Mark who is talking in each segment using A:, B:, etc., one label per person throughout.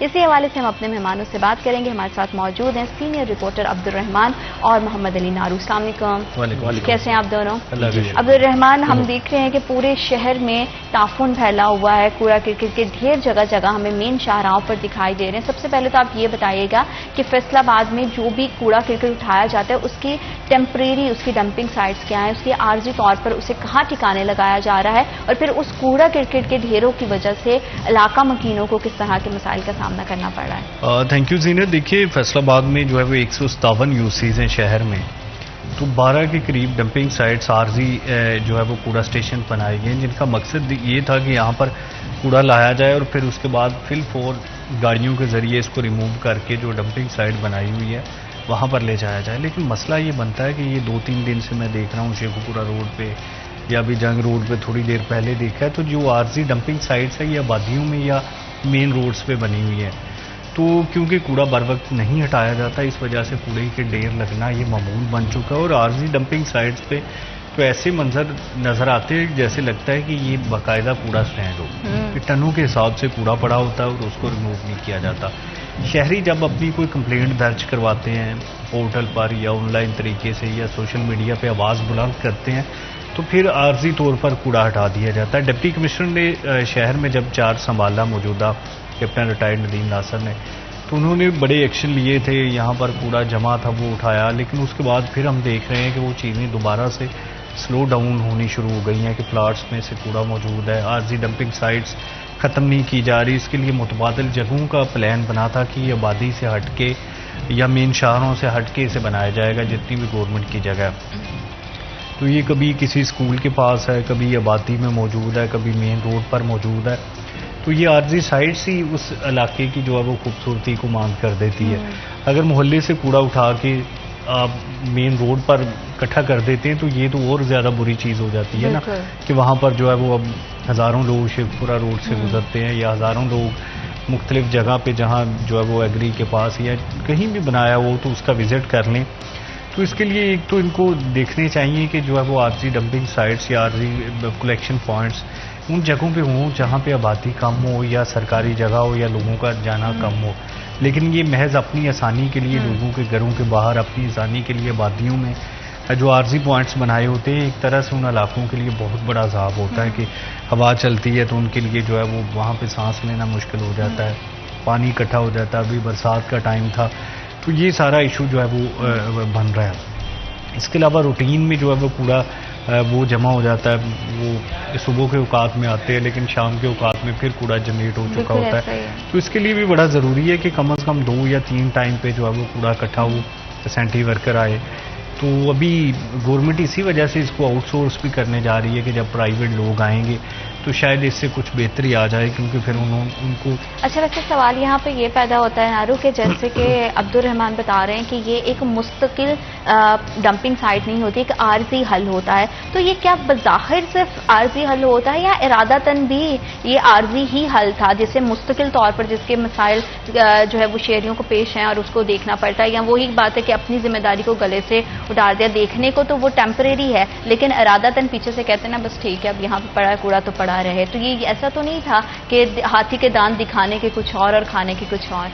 A: اسی حوالے سے ہم اپنے مہمانوں سے بات کریں گے. ہمارے ساتھ موجود ہیں سینئر رپورٹر عبدالرحمان اور محمد علی نارو. السلام علیکم. کیسے ہیں آپ دونوں؟ عبدالرحمان، ہم دیکھ رہے ہیں کہ پورے شہر میں تعفن پھیلا ہوا ہے، کوڑا کرکٹ کے ڈھیر جگہ جگہ ہمیں مین شاہراہوں پر دکھائی دے رہے ہیں. سب سے پہلے تو آپ یہ بتائیے گا کہ فیصل آباد میں جو بھی کوڑا کرکٹ اٹھایا جاتا ہے اس کی ٹیمپریری اس کی ڈمپنگ سائٹس کیا ہیں، اس کی عارضی طور پر اسے کہاں ٹھکانے لگایا جا رہا ہے، اور پھر اس کوڑا کرکٹ کے ڈھیروں کی وجہ سے علاقہ مکینوں کو کس طرح کے مسائل کا سامنا کرنا پڑ رہا ہے؟
B: تھینک یو زینت. دیکھیے فیصل آباد میں جو ہے وہ 157 یوسیز ہیں شہر میں، تو 12 کے قریب ڈمپنگ سائٹس عارضی جو ہے وہ کوڑا اسٹیشن بنائے گئے ہیں، جن کا مقصد یہ تھا کہ یہاں پر کوڑا لایا جائے اور پھر اس کے بعد فل فور گاڑیوں کے ذریعے اس کو ریموو کر کے جو ڈمپنگ سائٹ بنائی ہوئی ہے وہاں پر لے جایا جائے. لیکن مسئلہ یہ بنتا ہے کہ یہ 2-3 دن سے میں دیکھ رہا ہوں شیخو پورہ روڈ پہ یا بھی جنگ روڈ پہ تھوڑی دیر پہلے دیکھا ہے، تو جو عارضی ڈمپنگ سائٹس ہے یہ آبادیوں میں یا مین روڈز پہ بنی ہوئی ہے. تو کیونکہ کوڑا بر وقت نہیں ہٹایا جاتا، اس وجہ سے کوڑے کے ڈھیر لگنا یہ معمول بن چکا ہے. اور عارضی ڈمپنگ سائٹس پہ تو ایسے منظر نظر آتے ہیں جیسے لگتا ہے کہ یہ باقاعدہ کوڑا سٹینڈ ہو، کہ ٹنوں کے حساب سے کوڑا پڑا ہوتا ہے اور اس کو ریموو نہیں کیا جاتا. شہری جب اپنی کوئی کمپلینٹ درج کرواتے ہیں پورٹل پر یا آن لائن طریقے سے یا سوشل میڈیا پہ آواز بلند کرتے ہیں تو پھر عارضی طور پر کوڑا ہٹا دیا جاتا ہے. ڈپٹی کمشنر نے شہر میں جب چارج سنبھالا موجودہ کیپٹن ریٹائرڈ ندیم ناصر نے، تو انہوں نے بڑے ایکشن لیے تھے. یہاں پر کوڑا جمع تھا وہ اٹھایا، لیکن اس کے بعد پھر ہم دیکھ رہے ہیں کہ وہ چیزیں دوبارہ سے سلو ڈاؤن ہونی شروع ہو گئی ہیں کہ پلاٹس میں سے کوڑا موجود ہے. عارضی ڈمپنگ سائٹس ختم نہیں کی جا رہی. اس کے لیے متبادل جگہوں کا پلان بنا تھا کہ یہ آبادی سے ہٹ کے یا مین شہروں سے ہٹ کے اسے بنایا جائے گا جتنی بھی گورنمنٹ کی جگہ. تو یہ کبھی کسی اسکول کے پاس ہے، کبھی آبادی میں موجود ہے، کبھی مین روڈ پر موجود ہے. تو یہ عارضی سائٹس ہی اس علاقے کی جو ہے وہ خوبصورتی کو ماند کر دیتی ہے. اگر محلے سے کوڑا اٹھا کے آپ مین روڈ پر اکٹھا کر دیتے ہیں تو یہ تو اور زیادہ بری چیز ہو جاتی ہے نا، کہ وہاں پر جو ہے وہ اب ہزاروں لوگ شیخ پورہ روڈ سے گزرتے ہیں یا ہزاروں لوگ مختلف جگہ پہ جہاں جو ہے وہ ایگری کے پاس یا کہیں بھی بنایا ہو تو اس کا وزٹ کر لیں. تو اس کے لیے ایک تو ان کو دیکھنے چاہیے کہ جو ہے وہ عارضی ڈمپنگ سائٹس یا عارضی کلیکشن پوائنٹس ان جگہوں پہ ہوں جہاں پہ آبادی کم ہو یا سرکاری جگہ ہو یا لوگوں کا جانا کم ہو. لیکن یہ محض اپنی آسانی کے لیے لوگوں کے گھروں کے باہر اپنی آسانی کے لیے آبادیوں میں جو عارضی پوائنٹس بنائے ہوتے ہیں ایک طرح سے ان علاقوں کے لیے بہت بڑا عذاب ہوتا ہے کہ ہوا چلتی ہے تو ان کے لیے جو ہے وہ وہاں پہ سانس لینا مشکل ہو جاتا ہے، پانی اکٹھا ہو جاتا ہے. ابھی برسات کا ٹائم تھا تو یہ سارا ایشو جو ہے وہ بن رہا ہے. اس کے علاوہ روٹین میں جو ہے وہ کوڑا وہ جمع ہو جاتا ہے، وہ صبح کے اوقات میں آتے ہیں لیکن شام کے اوقات میں پھر کوڑا جنریٹ ہو چکا ہوتا ہے. تو اس کے لیے بھی بڑا ضروری ہے کہ کم از کم 2 یا 3 ٹائم پہ جو ہے وہ کوڑا اکٹھا ہو، سینٹری ورکر آئے. تو ابھی گورنمنٹ اسی وجہ سے اس کو آؤٹ سورس بھی کرنے جا رہی ہے کہ جب پرائیویٹ لوگ آئیں گے تو شاید اس سے کچھ بہتری آ جائے، کیونکہ پھر ان کو
A: اچھا. ویسے سوال یہاں پہ یہ پیدا ہوتا ہے نارو کہ جیسے کہ عبدالرحمان بتا رہے ہیں کہ یہ ایک مستقل ڈمپنگ سائٹ نہیں ہوتی، ایک عارضی حل ہوتا ہے. تو یہ کیا بظاہر صرف عارضی حل ہوتا ہے یا ارادتاً بھی یہ عارضی ہی حل تھا جسے مستقل طور پر جس کے مسائل جو ہے وہ شہریوں کو پیش ہیں اور اس کو دیکھنا پڑتا ہے، یا وہی بات ہے کہ اپنی ذمہ داری کو گلے سے اتار دیا؟ دیکھنے کو تو وہ ٹیمپریری ہے لیکن ارادتاً پیچھے سے کہتے ہیں نا بس ٹھیک ہے اب یہاں پہ پڑا ہے کوڑا تو پڑا رہے. تو یہ ایسا تو نہیں تھا کہ ہاتھی کے دانت دکھانے کے کچھ اور کھانے کے کچھ اور؟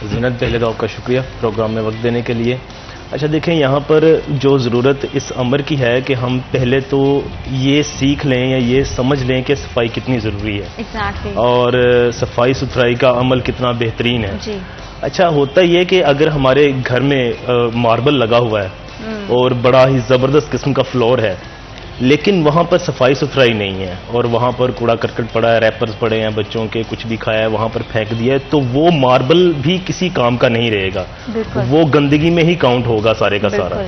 C: زینت، پہلے تو آپ کا شکریہ پروگرام میں وقت دینے کے لیے. اچھا دیکھیں، یہاں پر جو ضرورت اس امر کی ہے کہ ہم پہلے تو یہ سیکھ لیں یا یہ سمجھ لیں کہ صفائی کتنی ضروری ہے اور صفائی ستھرائی کا عمل کتنا بہترین ہے. اچھا ہوتا یہ کہ اگر ہمارے گھر میں ماربل لگا ہوا ہے اور بڑا ہی زبردست قسم کا فلور ہے لیکن وہاں پر صفائی ستھرائی نہیں ہے اور وہاں پر کوڑا کرکٹ پڑا ہے، ریپرز پڑے ہیں بچوں کے، کچھ بھی کھایا ہے وہاں پر پھینک دیا ہے، تو وہ ماربل بھی کسی کام کا نہیں رہے گا، وہ گندگی میں ہی کاؤنٹ ہوگا سارے کا سارا.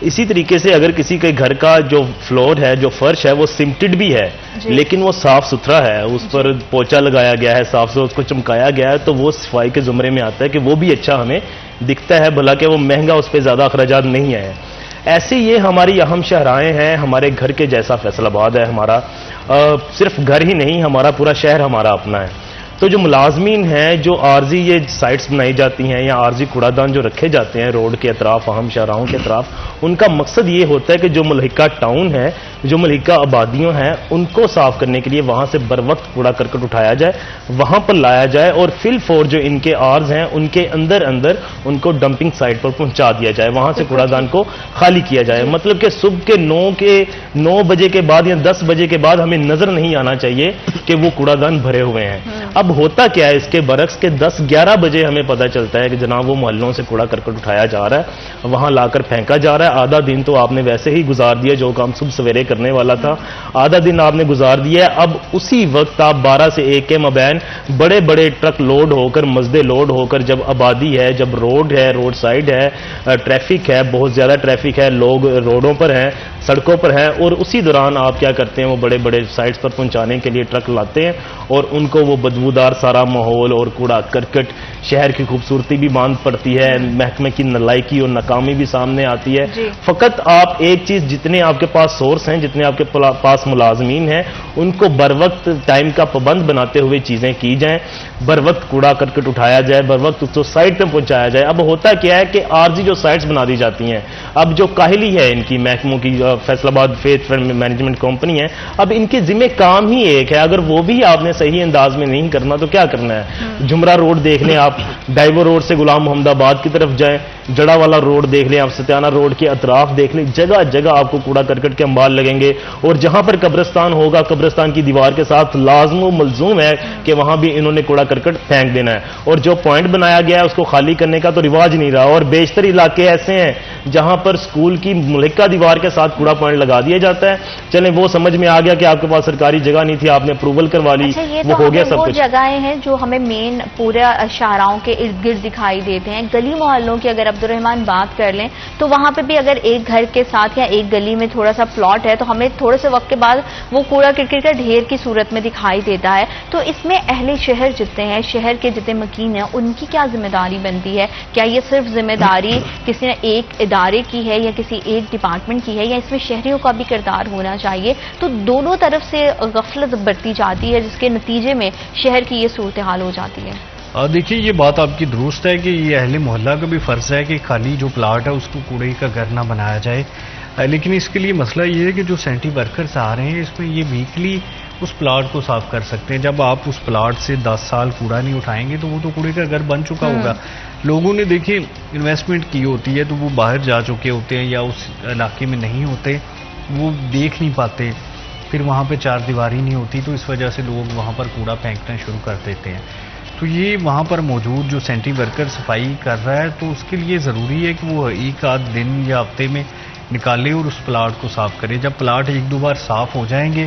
C: اسی طریقے سے اگر کسی کے گھر کا جو فلور ہے، جو فرش ہے، وہ سمٹڈ بھی ہے لیکن وہ صاف ستھرا ہے، اس پر پوچا لگایا گیا ہے، صاف سے اس کو چمکایا گیا ہے، تو وہ صفائی کے زمرے میں آتا ہے کہ وہ بھی اچھا ہمیں دکھتا ہے، بھلا کہ وہ مہنگا، اس پہ زیادہ اخراجات نہیں آئے. ایسے یہ ہماری اہم شہرائیں ہیں. ہمارے گھر کے جیسا فیصل آباد ہے ہمارا، صرف گھر ہی نہیں ہمارا پورا شہر ہمارا اپنا ہے. تو جو ملازمین ہیں، جو عارضی یہ سائٹس بنائی جاتی ہیں یا عارضی کوڑا دان جو رکھے جاتے ہیں روڈ کے اطراف، اہم شاہراہوں کے اطراف، ان کا مقصد یہ ہوتا ہے کہ جو ملحقہ ٹاؤن ہے جو ملکہ آبادیوں ہیں ان کو صاف کرنے کے لیے وہاں سے بر وقت کوڑا کرکٹ اٹھایا جائے, وہاں پر لایا جائے اور فل فور جو ان کے آرز ہیں ان کے اندر ان کو ڈمپنگ سائٹ پر پہنچا دیا جائے, وہاں سے کوڑا دان کو خالی کیا جائے. مطلب کہ صبح کے 9 بجے کے بعد یا 10 بجے کے بعد ہمیں نظر نہیں آنا چاہیے کہ وہ کوڑا دان بھرے ہوئے ہیں. اب ہوتا کیا ہے اس کے برعکس کہ 10-11 بجے ہمیں پتہ چلتا ہے کہ جناب وہ محلوں سے کوڑا کرکٹ اٹھایا جا رہا ہے, وہاں لا کر پھینکا جا رہا ہے. آدھا دن تو آپ نے ویسے ہی گزار دیا, جو کام صبح سویرے کرنے والا تھا آدھا دن آپ نے گزار دیا ہے. اب اسی وقت آپ 12 سے 1 کے مابین بڑے بڑے ٹرک لوڈ ہو کر, مزدے لوڈ ہو کر, جب آبادی ہے, جب روڈ ہے, روڈ سائڈ ہے, ٹریفک ہے, بہت زیادہ ٹریفک ہے, لوگ روڈوں پر ہیں, سڑکوں پر ہیں, اور اسی دوران آپ کیا کرتے ہیں وہ بڑے بڑے سائٹس پر پہنچانے کے لیے ٹرک لاتے ہیں اور ان کو وہ بدبودار سارا ماحول اور کوڑا کرکٹ, شہر کی خوبصورتی بھی باندھ پڑتی ہے, محکمے کی نالائکی اور ناکامی بھی سامنے آتی ہے. فقط آپ ایک چیز, جتنے آپ کے پاس سورس ہیں, جتنے آپ کے پاس ملازمین ہیں, ان کو بر وقت ٹائم کا پابند بناتے ہوئے چیزیں کی جائیں, بر وقت کوڑا کرکٹ اٹھایا جائے, بر وقت اس کو سائٹ پہ پہنچایا جائے. اب ہوتا کیا ہے کہ عارضی جو سائٹس بنا دی جاتی ہیں, اب جو کاہلی ہے ان کی محکموں کی, فیصل آباد فیتھ مینجمنٹ کمپنی ہے, اب ان کے ذمہ کام ہی ایک ہے, اگر وہ بھی آپ نے صحیح انداز میں نہیں کرنا تو کیا کرنا ہے. جمرہ روڈ دیکھ لیں آپ, ڈائیور روڈ سے غلام محمد آباد کی طرف جائیں, جڑا والا روڈ دیکھ لیں آپ, ستیانہ روڈ کے اطراف دیکھ لیں, جگہ جگہ آپ کو کوڑا کرکٹ کے انبار لگیں گے. اور جہاں پر قبرستان ہوگا, قبرستان کی دیوار کے ساتھ لازم و ملزوم ہے کہ وہاں بھی انہوں نے کوڑا کرکٹ پھینک دینا ہے. اور جو پوائنٹ بنایا گیا ہے اس کو خالی کرنے کا تو رواج نہیں رہا, اور بیشتر علاقے ایسے ہیں جہاں پر اسکول کی ملکہ دیوار کے ساتھ کوڑا پوائنٹ لگا دیا جاتا ہے. چلیں وہ سمجھ میں آ گیا کہ آپ کے پاس سرکاری جگہ نہیں تھی, آپ نے اپروول کروا لی, وہ ہو گیا سب کچھ.
A: جگہیں ہیں جو ہمیں مین پورے شاہراہوں کے ارد گرد دکھائی دیتے ہیں. گلی محلوں کی اگر عبد الرحمان بات کر لیں تو وہاں پہ بھی اگر ایک گھر کے ساتھ یا ایک گلی میں تھوڑا سا پلاٹ ہے تو ہمیں تھوڑے سے وقت کے بعد وہ کوڑا کرکٹ کا ڈھیر کی صورت میں دکھائی دیتا ہے. تو اس میں اہل شہر جتنے ہیں, شہر کے جتنے مکین ہیں, ان کی کیا ذمہ داری بنتی ہے؟ کیا یہ صرف ذمہ داری کسی نے ایک ادارے کی ہے یا کسی ایک ڈپارٹمنٹ کی ہے, یا اس میں شہریوں کا بھی کردار ہونا چاہیے؟ تو دونوں طرف سے غفلت برتی جاتی ہے جس کے نتیجے میں شہر کی یہ صورتحال ہو جاتی ہے.
B: دیکھیے یہ بات آپ کی درست ہے کہ یہ اہل محلہ کا بھی فرض ہے کہ خالی جو پلاٹ ہے اس کو کوڑے کا گھر نہ بنایا جائے. لیکن اس کے لیے مسئلہ یہ ہے کہ جو سینٹی ورکرز آ رہے ہیں اس میں یہ ویکلی اس پلاٹ کو صاف کر سکتے ہیں. جب آپ اس پلاٹ سے 10 سال کوڑا نہیں اٹھائیں گے تو وہ تو کوڑے کا گھر بن چکا ہوگا. لوگوں نے دیکھیں انویسٹمنٹ کی ہوتی ہے تو وہ باہر جا چکے ہوتے ہیں یا اس علاقے میں نہیں ہوتے, وہ دیکھ نہیں پاتے, پھر وہاں پہ چار دیواری نہیں ہوتی, تو اس وجہ سے لوگ وہاں پر کوڑا پھینکنا شروع کر دیتے ہیں. تو یہ وہاں پر موجود جو سینٹی ورکر صفائی کر رہا ہے تو اس کے لیے ضروری ہے کہ وہ ایک آدھ دن یا ہفتے میں نکالے اور اس پلاٹ کو صاف کرے. جب پلاٹ 1-2 بار صاف ہو جائیں گے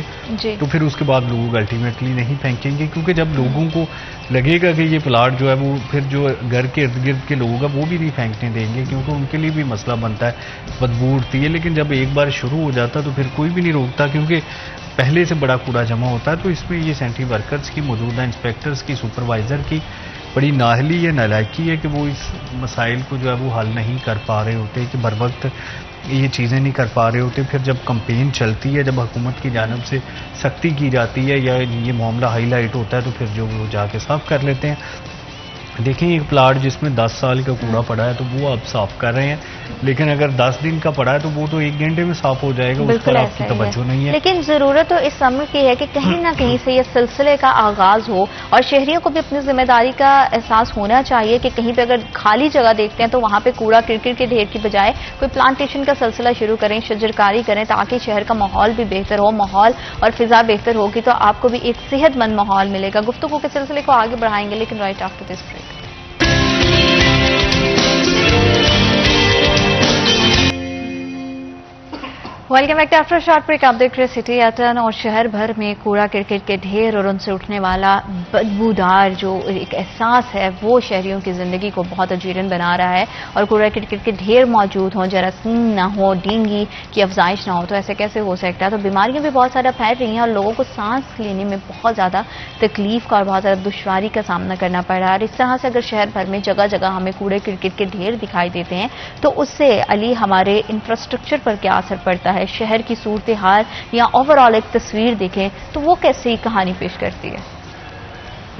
B: تو پھر اس کے بعد لوگ الٹیمیٹلی نہیں پھینکیں گے, کیونکہ جب لوگوں کو لگے گا کہ یہ پلاٹ جو ہے وہ پھر جو گھر کے ارد گرد کے لوگ ہیں وہ بھی نہیں پھینکنے دیں گے, کیونکہ ان کے لیے بھی مسئلہ بنتا ہے, بدبو اٹھتی ہے. لیکن جب ایک بار شروع ہو جاتا تو پھر کوئی بھی نہیں روکتا, کیونکہ پہلے سے بڑا کوڑا جمع ہوتا ہے. تو اس میں یہ سینٹی ورکرز کی, موجودہ انسپیکٹرز کی, سپروائزر کی بڑی نااہلی یا نالائکی ہے کہ وہ اس مسائل کو جو ہے وہ حل نہیں کر پا رہے ہوتے, کہ بر وقت یہ چیزیں نہیں کر پا رہے ہوتے. پھر جب کمپین چلتی ہے, جب حکومت کی جانب سے سختی کی جاتی ہے یا یہ معاملہ ہائی لائٹ ہوتا ہے تو پھر جو وہ جا کے صاف کر لیتے ہیں. دیکھیں ایک پلاٹ جس میں 10 سال کا کوڑا پڑا ہے تو وہ آپ صاف کر رہے ہیں, لیکن اگر 10 دن کا پڑا ہے تو وہ تو 1 گھنٹے میں صاف ہو جائے گا, اس پر آپ کی توجہ نہیں ہے.
A: لیکن ضرورت تو اس امر کی ہے کہ کہیں نہ کہیں سے یہ سلسلے کا آغاز ہو, اور شہریوں کو بھی اپنی ذمہ داری کا احساس ہونا چاہیے کہ کہیں پہ اگر خالی جگہ دیکھتے ہیں تو وہاں پہ کوڑا کرکٹ کے ڈھیر کی بجائے کوئی پلانٹیشن کا سلسلہ شروع کریں, شجرکاری کریں, تاکہ شہر کا ماحول بھی بہتر ہو. ماحول اور فضا بہتر ہوگی تو آپ کو بھی ایک صحت مند ماحول ملے گا. گفتگو کے سلسلے کو آگے بڑھائیں گے, لیکن right after this break. Welcome back to after short break. آپ دیکھ رہے سٹی ایٹن, اور شہر بھر میں کوڑا کرکٹ کے ڈھیر اور ان سے اٹھنے والا بدبودار جو ایک احساس ہے وہ شہریوں کی زندگی کو بہت اجیرن بنا رہا ہے. اور کوڑا کرکٹ کے ڈھیر موجود ہوں, جراثیم نہ ہو, ڈینگی کی افزائش نہ ہو, تو ایسے کیسے ہو سکتا ہے؟ تو بیماریاں بھی بہت زیادہ پھیل رہی ہیں اور لوگوں کو سانس لینے میں بہت زیادہ تکلیف کا اور بہت زیادہ دشواری کا سامنا کرنا پڑ رہا ہے. اور اس طرح سے اگر شہر بھر میں جگہ جگہ ہمیں کوڑے کرکٹ کے ڈھیر دکھائی دیتے ہیں تو اس سے علی ہمارے انفراسٹرکچر پر کیا اثر پڑتا ہے؟ شہر کی صورتحال یا اوور آل ایک تصویر دیکھیں تو وہ کیسی کہانی پیش کرتی ہے؟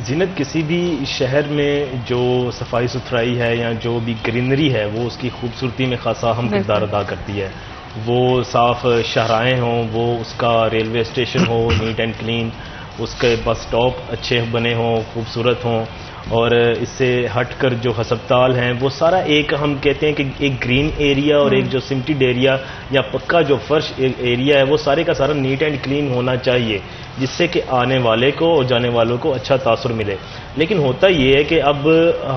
C: زینت, کسی بھی شہر میں جو صفائی ستھرائی ہے یا جو بھی گرینری ہے وہ اس کی خوبصورتی میں خاصا اہم کردار ادا کرتی ہے. وہ صاف شاہراہیں ہوں، وہ اس کا ریلوے اسٹیشن ہو نیٹ اینڈ کلین، اس کے بس سٹاپ اچھے بنے ہوں، خوبصورت ہوں، اور اس سے ہٹ کر جو ہسپتال ہیں وہ سارا ایک ہم کہتے ہیں کہ ایک گرین ایریا اور ایک جو سمٹڈ ایریا یا پکا جو فرش ایریا ہے وہ سارے کا سارا نیٹ اینڈ کلین ہونا چاہیے، جس سے کہ آنے والے کو اور جانے والوں کو اچھا تاثر ملے. لیکن ہوتا یہ ہے کہ اب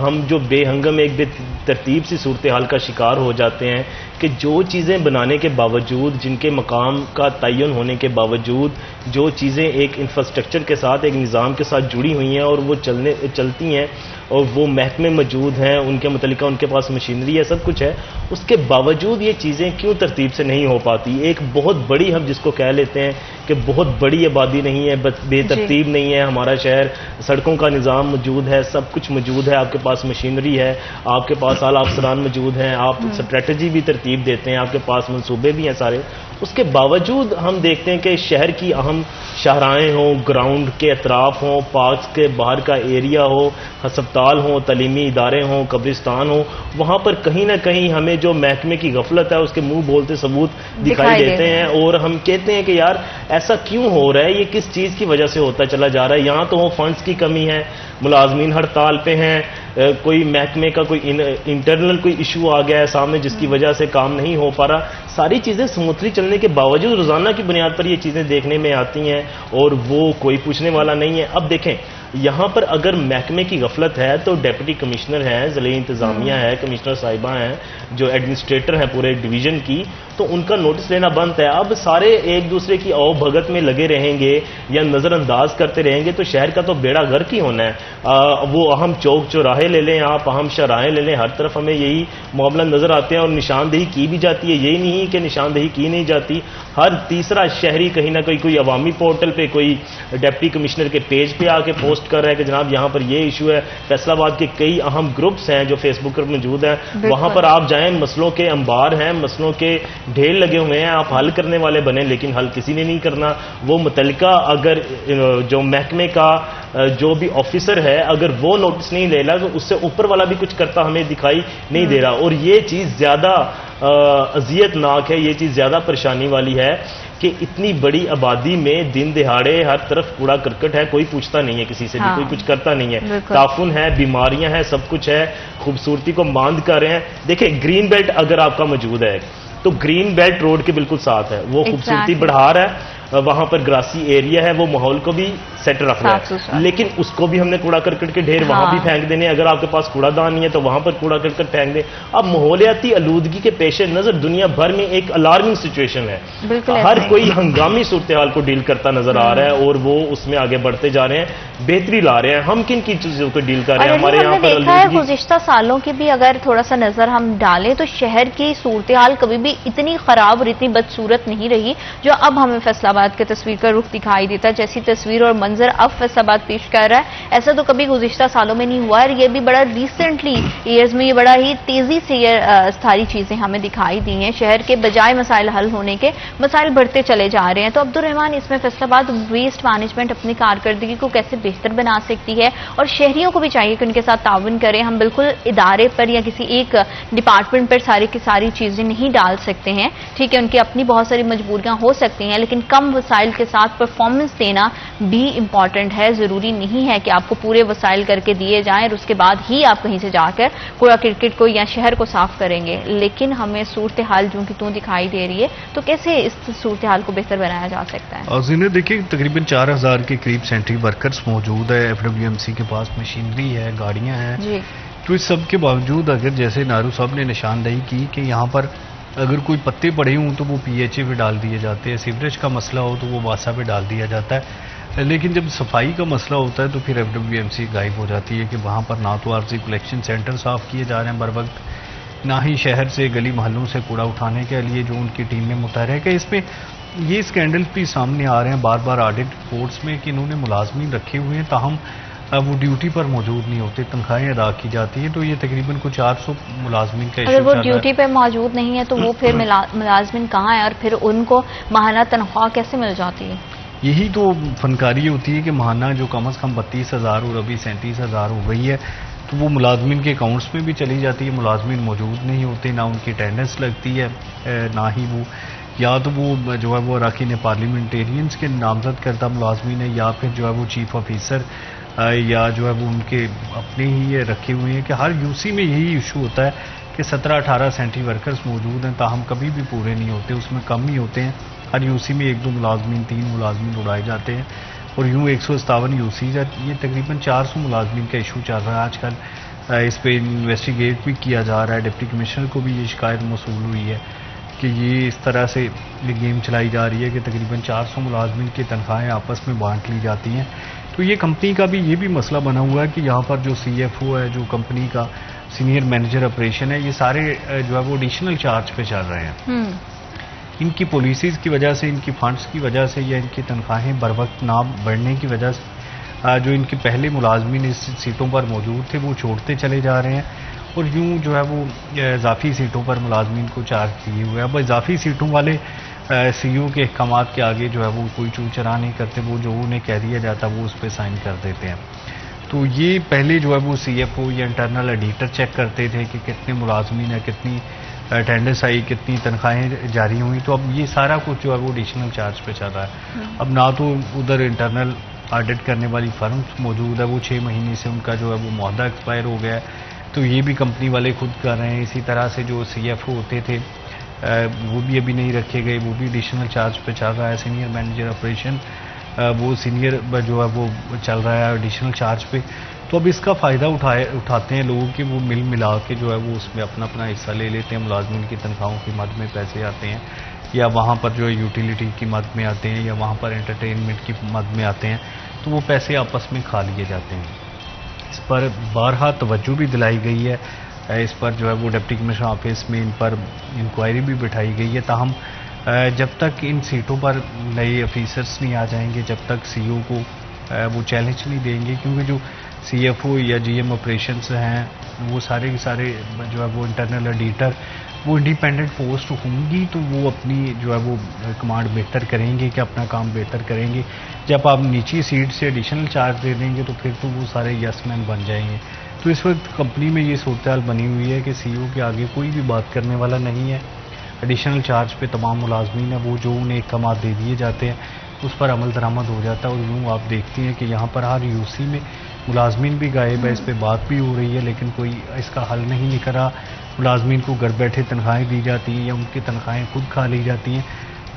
C: ہم جو بے ہنگم ایک بے ترتیب سی صورتحال کا شکار ہو جاتے ہیں کہ جو چیزیں بنانے کے باوجود، جن کے مقام کا تعین ہونے کے باوجود، جو چیزیں ایک انفراسٹرکچر کے ساتھ، ایک نظام کے ساتھ جڑی ہوئی ہیں اور وہ چلتی ہیں اور وہ محکمے موجود ہیں، ان کے متعلقہ ان کے پاس مشینری ہے، سب کچھ ہے، اس کے باوجود یہ چیزیں کیوں ترتیب سے نہیں ہو پاتی؟ ایک بہت بڑی، ہم جس کو کہہ لیتے ہیں کہ بہت بڑی آبادی نہیں ہے، بے ترتیب نہیں ہے ہمارا شہر، سڑکوں کا نظام موجود ہے، سب کچھ موجود ہے، آپ کے پاس مشینری ہے، آپ کے پاس اعلیٰ افسران موجود ہیں، آپ اسٹریٹجی بھی ترتیب دیتے ہیں، آپ کے پاس منصوبے بھی ہیں سارے. اس کے باوجود ہم دیکھتے ہیں کہ شہر کی اہم شاہراہیں ہوں، گراؤنڈ کے اطراف ہوں، پارکس کے باہر کا ایریا ہو، ہسپتال ہوں، تعلیمی ادارے ہوں، قبرستان ہوں، وہاں پر کہیں نہ کہیں ہمیں جو محکمے کی غفلت ہے اس کے منہ بولتے ثبوت دکھائی دیتے ہیں، اور ہم کہتے ہیں کہ یار ایسا کیوں ہو رہا ہے، یہ کس چیز کی وجہ سے ہوتا چلا جا رہا ہے؟ یہاں تو فنڈز کی کمی ہے، ملازمین ہڑتال پہ ہیں، کوئی محکمے کا کوئی انٹرنل کوئی ایشو آ گیا ہے سامنے جس کی وجہ سے کام نہیں ہو پا رہا. ساری چیزیں سموتھلی چلنے کے باوجود روزانہ کی بنیاد پر یہ چیزیں دیکھنے میں آتی ہیں اور وہ کوئی پوچھنے والا نہیں ہے. اب دیکھیں یہاں پر اگر محکمے کی غفلت ہے تو ڈیپٹی کمشنر ہیں، ضلعی انتظامیہ ہے، کمشنر صاحبہ ہیں جو ایڈمنسٹریٹر ہیں پورے ڈویژن کی، تو ان کا نوٹس لینا بنتا ہے. اب سارے ایک دوسرے کی او بھگت میں لگے رہیں گے یا نظر انداز کرتے رہیں گے تو شہر کا تو بیڑا غرق ہی ہونا ہے. وہ اہم چوک چوراہے لے لیں آپ، اہم شاہراہیں لے لیں، ہر طرف ہمیں یہی معاملہ نظر آتے ہیں اور نشاندہی کی بھی جاتی ہے. یہی نہیں کہ نشاندہی کی نہیں جاتی، ہر تیسرا شہری کہیں نہ کہیں کوئی عوامی پورٹل پہ، کوئی ڈپٹی کمشنر کے پیج پہ آ کے پوسٹ کر رہا ہے کہ جناب یہاں پر یہ ایشو ہے. فیصل آباد کے کئی اہم گروپس ہیں جو فیس بک پر موجود ہیں، وہاں پر آپ جائیں، مسئلوں کے انبار ہیں، مسئلوں کے ڈھیر لگے ہوئے ہیں، آپ حل کرنے والے بنے لیکن حل کسی نے نہیں کرنا. وہ متعلقہ اگر جو محکمے کا جو بھی آفیسر ہے اگر وہ نوٹس نہیں لے رہا تو اس سے اوپر والا بھی کچھ کرتا ہمیں دکھائی نہیں دے رہا. اور یہ چیز زیادہ اذیت ناک ہے، یہ چیز زیادہ پریشانی والی ہے کہ اتنی بڑی آبادی میں دن دہاڑے ہر طرف کوڑا کرکٹ ہے، کوئی پوچھتا نہیں ہے کسی سے بھی، کوئی کچھ کرتا نہیں ہے. تعفن ہے، بیماریاں ہیں، سب کچھ ہے، خوبصورتی کو ماند کر رہے ہیں. دیکھیں گرین بیلٹ اگر آپ کا موجود ہے تو گرین بیلٹ روڈ کے بالکل ساتھ ہے، وہ خوبصورتی بڑھا رہا ہے، وہاں پر گراسی ایریا ہے، وہ ماحول کو بھی سیٹ رکھ رہا ہے، لیکن اس کو بھی ہم نے کوڑا کرکٹ کے ڈھیر وہاں بھی پھینک دینے. اگر آپ کے پاس کوڑا دان نہیں ہے تو وہاں پر کوڑا کرکٹ پھینک دیں. اب ماحولیاتی آلودگی کے پیش نظر دنیا بھر میں ایک الارمنگ سچویشن ہے، ہر کوئی ہنگامی صورتحال کو ڈیل کرتا نظر آ رہا ہے اور وہ اس میں آگے بڑھتے جا رہے ہیں، بہتری لا رہے ہیں. ہم کن کی چیزوں کو ڈیل کر رہے ہیں؟ ہمارے یہاں پر
A: گزشتہ سالوں کی بھی اگر تھوڑا سا نظر ہم ڈالیں تو شہر کی صورتحال کبھی بھی اتنی خراب اور اتنی بدصورت نہیں رہی جو اب ہمیں فیصل آباد کے تصویر کا رخ دکھائی دیتا ہے. جیسی تصویر اور منظر اب فیصل آباد پیش کر رہا ہے ایسا تو کبھی گزشتہ سالوں میں نہیں ہوا ہے. یہ بھی بڑا ریسنٹلی ایئرز میں یہ بڑا ہی تیزی سے یہ ساری چیزیں ہمیں دکھائی دی ہیں. شہر کے بجائے مسائل حل ہونے کے مسائل بڑھتے چلے جا رہے ہیں. تو عبدالرحمان اس میں فیصل آباد ویسٹ مینجمنٹ اپنی کارکردگی کو کیسے بہتر بنا سکتی ہے اور شہریوں کو بھی چاہیے کہ ان کے ساتھ تعاون کریں. ہم بالکل ادارے پر یا کسی ایک ڈپارٹمنٹ پر ساری کی ساری چیزیں نہیں ڈال سکتے ہیں. ٹھیک ہے ان کی اپنی بہت ساری مجبوریاں ہو سکتی ہیں لیکن کم وسائل کے ساتھ پرفارمنس دینا بھی امپورٹنٹ ہے. ضروری نہیں ہے کہ آپ کو پورے وسائل کر کے دیے جائیں اور اس کے بعد ہی آپ کہیں سے جا کر کوڑا کرکٹ کو یا شہر کو صاف کریں گے. لیکن ہمیں صورتحال جو کہ دکھائی دے رہی ہے تو کیسے اس صورتحال کو بہتر بنایا جا سکتا ہے؟
B: زینت دیکھیں تقریباً 4000 کے قریب سینٹری ورکرز موجود ہے، FWMC کے پاس مشینری ہے، گاڑیاں ہیں
A: جی.
B: تو اس سب کے باوجود اگر جیسے نارو صاحب نے نشاندہی کی کہ یہاں پر اگر کوئی پتے پڑے ہوں تو وہ PHA پہ ڈال دیے جاتے ہیں، سیوریج کا مسئلہ ہو تو وہ واسا پہ ڈال دیا جاتا ہے، لیکن جب صفائی کا مسئلہ ہوتا ہے تو پھر FWMC غائب ہو جاتی ہے کہ وہاں پر نہ تو عارضی کلیکشن سینٹر صاف کیے جا رہے ہیں بر وقت، نہ ہی شہر سے گلی محلوں سے کوڑا اٹھانے کے لیے جو ان کی ٹیم میں متحرک ہے. اس میں یہ اسکینڈلز بھی سامنے آ رہے ہیں بار بار آڈٹ رپورٹس میں کہ انہوں نے ملازمین رکھے ہوئے ہیں تاہم وہ ڈیوٹی پر موجود نہیں ہوتے، تنخواہیں ادا کی جاتی ہیں. تو یہ تقریباً کچھ 400 ملازمین کا ایشو
A: اگر وہ ڈیوٹی پہ موجود نہیں ہے تو وہ پھر ملازمین کہاں ہیں اور پھر ان کو ماہانہ تنخواہ کیسے مل جاتی ہے؟
B: یہی تو فنکاری ہوتی ہے کہ ماہانہ جو کم از کم 32,000 اور ابھی 37,000 ہو گئی ہے تو وہ ملازمین کے اکاؤنٹس میں بھی چلی جاتی ہے. ملازمین موجود نہیں ہوتے، نہ ان کی اٹینڈنس لگتی ہے، نہ ہی وہ یا تو وہ جو ہے وہ اراکین پارلیمنٹیرینز کے نامزد کردہ ملازمین ہیں، یا پھر جو ہے وہ چیف آفیسر یا جو ہے وہ ان کے اپنے ہی یہ رکھے ہوئے ہیں کہ ہر یو سی میں یہی ایشو ہوتا ہے کہ 17-18 سینٹری ورکرز موجود ہیں، تاہم کبھی بھی پورے نہیں ہوتے، اس میں کم ہی ہوتے ہیں. ہر یو سی میں 1-2 ملازمین 3 ملازمین اڑائے جاتے ہیں، اور یوں 157 یو سیز ہے. یہ تقریباً 400 ملازمین کا ایشو چل رہا ہے آج کل. اس پہ انویسٹیگیٹ بھی کیا جا رہا ہے. ڈپٹی کمشنر کو بھی یہ شکایت موصول ہوئی ہے کہ یہ اس طرح سے یہ گیم چلائی جا رہی ہے کہ تقریباً 400 ملازمین کی تنخواہیں آپس میں بانٹ لی جاتی ہیں. تو یہ کمپنی کا بھی یہ بھی مسئلہ بنا ہوا ہے کہ یہاں پر جو سی ایف او ہے، جو کمپنی کا سینئر مینیجر آپریشن ہے، یہ سارے جو ہے وہ ایڈیشنل چارج پہ چل رہے ہیں. ان کی پالیسیز کی وجہ سے، ان کی فنڈز کی وجہ سے، یا ان کی تنخواہیں بر وقت نہ بڑھنے کی وجہ سے جو ان کے پہلے ملازمین اس سیٹوں پر موجود تھے وہ چھوڑتے چلے جا رہے ہیں، اور یوں جو ہے وہ اضافی سیٹوں پر ملازمین کو چارج کیے ہوئے. اب اضافی سیٹوں والے سی او کے احکامات کے آگے جو ہے وہ کوئی چو چرا نہیں کرتے، وہ جو انہیں کہہ دیا جاتا وہ اس پہ سائن کر دیتے ہیں. تو یہ پہلے جو ہے وہ سی ایف او یا انٹرنل ایڈیٹر چیک کرتے تھے کہ کتنے ملازمین ہیں، کتنی اٹینڈنس آئی، کتنی تنخواہیں جاری ہوئیں. تو اب یہ سارا کچھ جو ہے وہ ایڈیشنل چارج پہ چل رہا ہے. اب نہ تو ادھر انٹرنل آڈٹ کرنے والی فرمز موجود ہے، وہ 6 مہینے سے ان کا جو ہے وہ معاہدہ ایکسپائر ہو گیا ہے، تو یہ بھی کمپنی والے خود کر رہے ہیں. اسی طرح سے جو سی ایف او ہوتے تھے وہ بھی ابھی نہیں رکھے گئے، وہ بھی ایڈیشنل چارج پہ چل رہا ہے. سینئر مینیجر آپریشن وہ سینئر جو ہے وہ چل رہا ہے ایڈیشنل چارج پہ. تو اب اس کا فائدہ اٹھاتے ہیں لوگوں کے، وہ مل ملا کے جو ہے وہ اس میں اپنا اپنا حصہ لے لیتے ہیں. ملازمین کی تنخواہوں کی مد میں پیسے آتے ہیں، یا وہاں پر جو ہے یوٹیلیٹی کی مد میں آتے ہیں، یا وہاں پر انٹرٹینمنٹ کی مد میں آتے ہیں، تو وہ پیسے آپس میں کھا لیے جاتے ہیں. اس پر بارہا توجہ بھی دلائی گئی ہے. اس پر جو ہے وہ ڈپٹی کمشنر آفس میں ان پر انکوائری بھی بٹھائی گئی ہے. تاہم جب تک ان سیٹوں پر نئے آفیسرس نہیں آ جائیں گے، جب تک سی او کو وہ چیلنج نہیں دیں گے، کیونکہ جو سی ایف او یا جی ایم آپریشنس ہیں وہ سارے کے سارے جو ہے وہ انٹرنل ایڈیٹر وہ انڈیپینڈنٹ پوسٹ ہوں گی، تو وہ اپنی جو ہے وہ کمانڈ بہتر کریں گے کہ اپنا کام بہتر کریں گے. جب آپ نیچی سیٹ سے ایڈیشنل چارج دے دیں گے تو پھر تو وہ سارے یس مین بن جائیں گے. تو اس وقت کمپنی میں یہ صورتحال بنی ہوئی ہے کہ سی او کے آگے کوئی بھی بات کرنے والا نہیں ہے. ایڈیشنل چارج پہ تمام ملازمین ہیں، وہ جو انہیں احکامات دے دیے جاتے ہیں اس پر عمل درآمد ہو جاتا ہے. اور یوں آپ دیکھتے ہیں کہ یہاں پر ہر یو سی میں ملازمین بھی غائب ہے، اس پہ بات بھی ہو رہی ہے، لیکن کوئی اس کا حل نہیں نکل رہا. ملازمین کو گھر بیٹھے تنخواہیں دی جاتی ہیں، یا ان کی تنخواہیں خود کھا لی جاتی ہیں.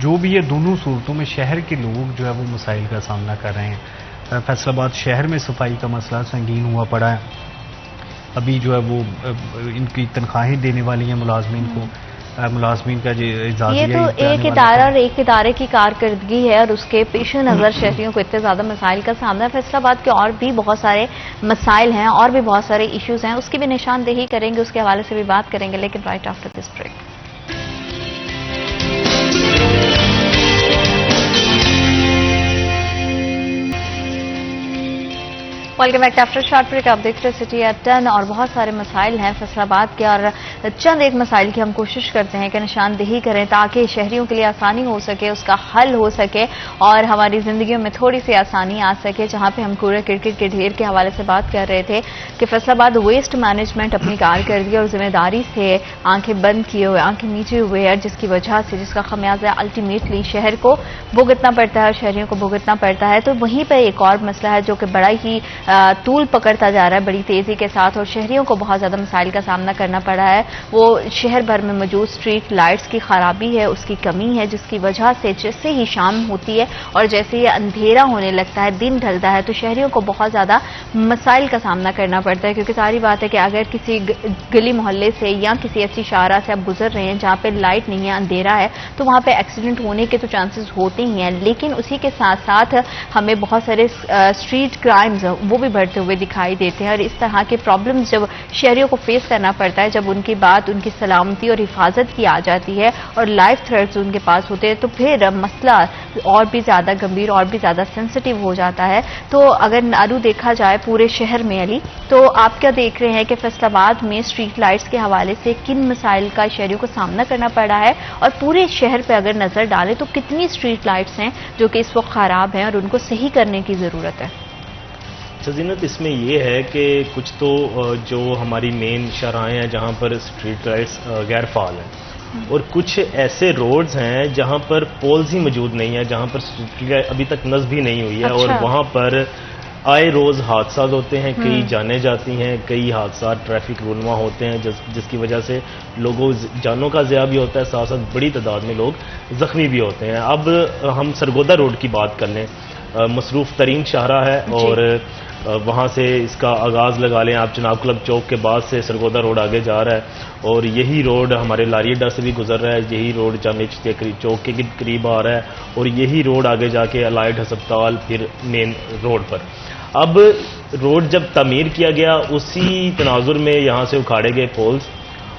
B: جو بھی یہ دونوں صورتوں میں شہر کے لوگ جو ہے وہ مسائل کا سامنا کر رہے ہیں. فیصل آباد شہر میں صفائی کا مسئلہ سنگین ہوا پڑا ہے. ابھی جو ہے وہ ان کی تنخواہیں دینے والی ہیں ملازمین کو، ملازمین کا جو اعزازیہ
A: یہ تو ایک ادارہ اور ایک ادارے کی کارکردگی ہے، اور اس کے پیش نظر شہریوں کو اتنے زیادہ مسائل کا سامنا ہے. فیصل آباد کے اور بھی بہت سارے مسائل ہیں، اور بھی بہت سارے ایشوز ہیں، اس کی بھی نشاندہی کریں گے، اس کے حوالے سے بھی بات کریں گے، لیکن right after this break. Welcome back after short break. آپ دیکھ رہے سٹی ایٹ 10 اور بہت سارے مسائل ہیں فیصل آباد کے، اور چند ایک مسائل کی ہم کوشش کرتے ہیں کہ نشاندہی کریں تاکہ شہریوں کے لیے آسانی ہو سکے، اس کا حل ہو سکے، اور ہماری زندگیوں میں تھوڑی سی آسانی آ سکے. جہاں پہ ہم کوڑا کرکٹ کے ڈھیر کے حوالے سے بات کر رہے تھے کہ فیصل آباد ویسٹ مینجمنٹ اپنی کارکردگی اور ذمہ داری سے آنکھیں بند کیے ہوئے، آنکھیں نیچے ہوئے ہے، جس کی وجہ سے جس کا خمیازہ الٹیمیٹلی شہر کو بھگتنا پڑتا ہے اور شہریوں کو بھگتنا پڑتا ہے. تو وہیں پہ ایک اور مسئلہ ہے جو کہ بڑا ہی طول پکڑتا جا رہا ہے بڑی تیزی کے ساتھ، اور شہریوں کو بہت زیادہ مسائل کا سامنا کرنا پڑا ہے. وہ شہر بھر میں موجود اسٹریٹ لائٹس کی خرابی ہے، اس کی کمی ہے، جس کی وجہ سے جیسے ہی شام ہوتی ہے اور جیسے ہی اندھیرا ہونے لگتا ہے، دن ڈھلتا ہے، تو شہریوں کو بہت زیادہ مسائل کا سامنا کرنا پڑتا ہے. کیونکہ ساری بات ہے کہ اگر کسی گلی محلے سے یا کسی ایسی شاہراہ سے آپ گزر رہے ہیں جہاں پہ لائٹ نہیں ہے، اندھیرا ہے، تو وہاں پہ ایکسیڈنٹ ہونے کے تو چانسز ہوتے ہی ہیں. لیکن اسی کے ساتھ ساتھ ہمیں بہت سارے اسٹریٹ کرائمز وہ بھی بڑھتے ہوئے دکھائی دیتے ہیں. اور اس طرح کے پرابلمز جب شہریوں کو فیس کرنا پڑتا ہے، جب ان کی بات ان کی سلامتی اور حفاظت کی آ جاتی ہے اور لائف تھریٹس ان کے پاس ہوتے ہیں، تو پھر مسئلہ اور بھی زیادہ گمبھیر اور بھی زیادہ سینسٹیو ہو جاتا ہے. تو اگر نارو دیکھا جائے پورے شہر میں علی، تو آپ کیا دیکھ رہے ہیں کہ فیصل آباد میں اسٹریٹ لائٹس کے حوالے سے کن مسائل کا شہریوں کو سامنا کرنا پڑا ہے، اور پورے شہر پہ اگر نظر ڈالیں تو کتنی اسٹریٹ لائٹس ہیں جو کہ اس وقت خراب ہیں اور ان کو صحیح کرنے کی ضرورت ہے؟
C: زینت، اس میں یہ ہے کہ کچھ تو جو ہماری مین شاہراہیں ہیں جہاں پر اسٹریٹ لائٹس غیر فعال ہیں، اور کچھ ایسے روڈز ہیں جہاں پر پولز ہی موجود نہیں ہیں, جہاں پر اسٹریٹ لائٹ ابھی تک نصب ہی نہیں ہوئی ہے, اور وہاں پر آئے روز حادثات ہوتے ہیں, کئی جانیں جاتی ہیں, کئی حادثات ٹریفک رونما ہوتے ہیں, جس کی وجہ سے لوگوں جانوں کا ضیاع بھی ہوتا ہے, ساتھ ساتھ بڑی تعداد میں لوگ زخمی بھی ہوتے ہیں. اب ہم سرگودا روڈ کی بات کر لیں, مصروف ترین شاہراہ ہے, اور وہاں سے اس کا آغاز لگا لیں آپ, چناب کلب چوک کے بعد سے سرگودا روڈ آگے جا رہا ہے, اور یہی روڈ ہمارے لاری اڈا سے بھی گزر رہا ہے, یہی روڈ جامع چشتیہ چوک کے قریب آ رہا ہے, اور یہی روڈ آگے جا کے الائڈ ہسپتال پھر مین روڈ پر. اب روڈ جب تعمیر کیا گیا اسی تناظر میں یہاں سے اکھاڑے گئے پولز,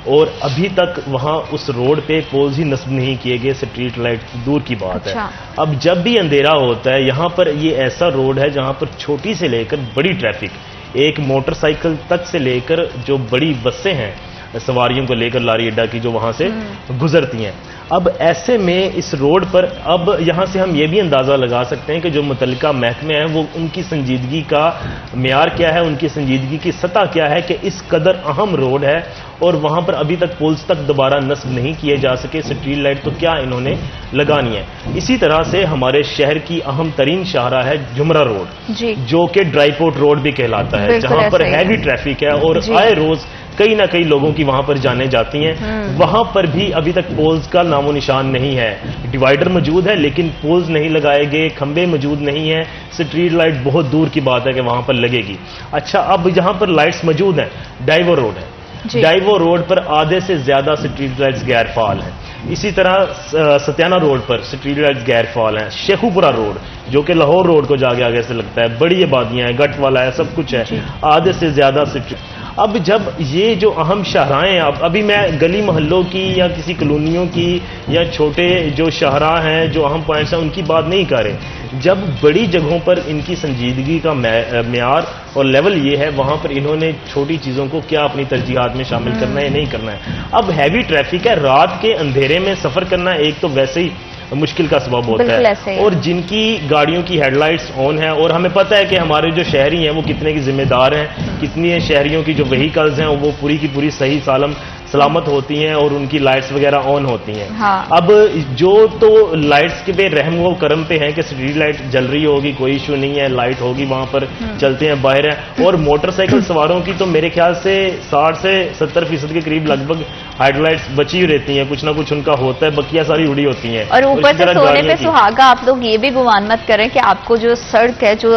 C: اور ابھی تک وہاں اس روڈ پہ پولز ہی نصب نہیں کیے گئے, اسٹریٹ لائٹ دور کی بات ہے. اب جب بھی اندھیرا ہوتا ہے یہاں پر, یہ ایسا روڈ ہے جہاں پر چھوٹی سے لے کر بڑی ٹریفک, ایک موٹر سائیکل تک سے لے کر جو بڑی بسیں ہیں سواریوں کو لے کر لاری اڈا کی جو وہاں سے گزرتی ہیں. اب ایسے میں اس روڈ پر اب یہاں سے ہم یہ بھی اندازہ لگا سکتے ہیں کہ جو متعلقہ محکمے ہیں وہ ان کی سنجیدگی کا معیار کیا ہے, ان کی سنجیدگی کی سطح کیا ہے کہ اس قدر اہم روڈ ہے اور وہاں پر ابھی تک پولز تک دوبارہ نصب نہیں کیے جا سکے, اسٹریٹ لائٹ تو کیا انہوں نے لگانی ہے. اسی طرح سے ہمارے شہر کی اہم ترین شاہراہ ہے جمرہ روڈ, جو کہ ڈرائی پورٹ روڈ بھی کہلاتا ہے, جہاں پر ہیوی ٹریفک ہے اور آئے روز کئی نہ کئی لوگوں کی وہاں پر جانیں جاتی ہیں. وہاں پر بھی ابھی تک پولز کا نام و نشان نہیں ہے. ڈیوائیڈر موجود ہے لیکن پولز نہیں لگائے گئے, کھمبے موجود نہیں ہیں, اسٹریٹ لائٹ بہت دور کی بات ہے کہ وہاں پر لگے گی. اچھا, اب جہاں پر لائٹس موجود ہیں ڈائیور روڈ ہے, ڈائیور روڈ پر آدھے سے زیادہ اسٹریٹ لائٹس غیر فعال ہیں. اسی طرح ستیانہ روڈ پر اسٹریٹ لائٹس غیر فعال ہیں. شیخو پورہ روڈ جو کہ لاہور روڈ کو جاگے آگے سے لگتا ہے, بڑی آبادیاں ہیں, گٹ والا ہے, سب کچھ ہے, آدھے سے زیادہ اب جب یہ جو اہم شاہراہیں ہیں, ابھی میں گلی محلوں کی یا کسی کالونیوں کی یا چھوٹے جو شاہراہ ہیں جو اہم پوائنٹس ہیں ان کی بات نہیں کر رہے, جب بڑی جگہوں پر ان کی سنجیدگی کا معیار اور لیول یہ ہے, وہاں پر انہوں نے چھوٹی چیزوں کو کیا اپنی ترجیحات میں شامل کرنا ہے, نہیں کرنا ہے. اب ہیوی ٹریفک ہے, رات کے اندھیرے میں سفر کرنا ایک تو ویسے ہی مشکل کا سبب ہوتا ہے, اور جن کی گاڑیوں کی ہیڈ لائٹس آن ہیں, اور ہمیں پتہ ہے کہ ہمارے جو شہری ہیں وہ کتنے کی ذمہ دار ہیں, کتنی شہریوں کی جو وہیکلز ہیں وہ پوری کی پوری صحیح سلامت ہوتی ہیں اور ان کی لائٹس وغیرہ آن ہوتی ہیں. اب جو تو لائٹس کے بے رحم و کرم پہ ہیں کہ اسٹریٹ لائٹ جل رہی ہوگی, کوئی ایشو نہیں ہے, لائٹ ہوگی وہاں پر, چلتے ہیں باہر ہیں, اور موٹر سائیکل سواروں کی تو میرے خیال سے 60 سے 70% کے قریب لگ بھگ ہیڈ لائٹس بچی رہتی ہیں, کچھ نہ کچھ ان کا ہوتا ہے, بقیہ ساری اڑی ہوتی ہیں.
A: اور اوپر سے سونے پہ سہاگا, آپ لوگ یہ بھی گمان مت کریں کہ آپ کو جو سڑک ہے, جو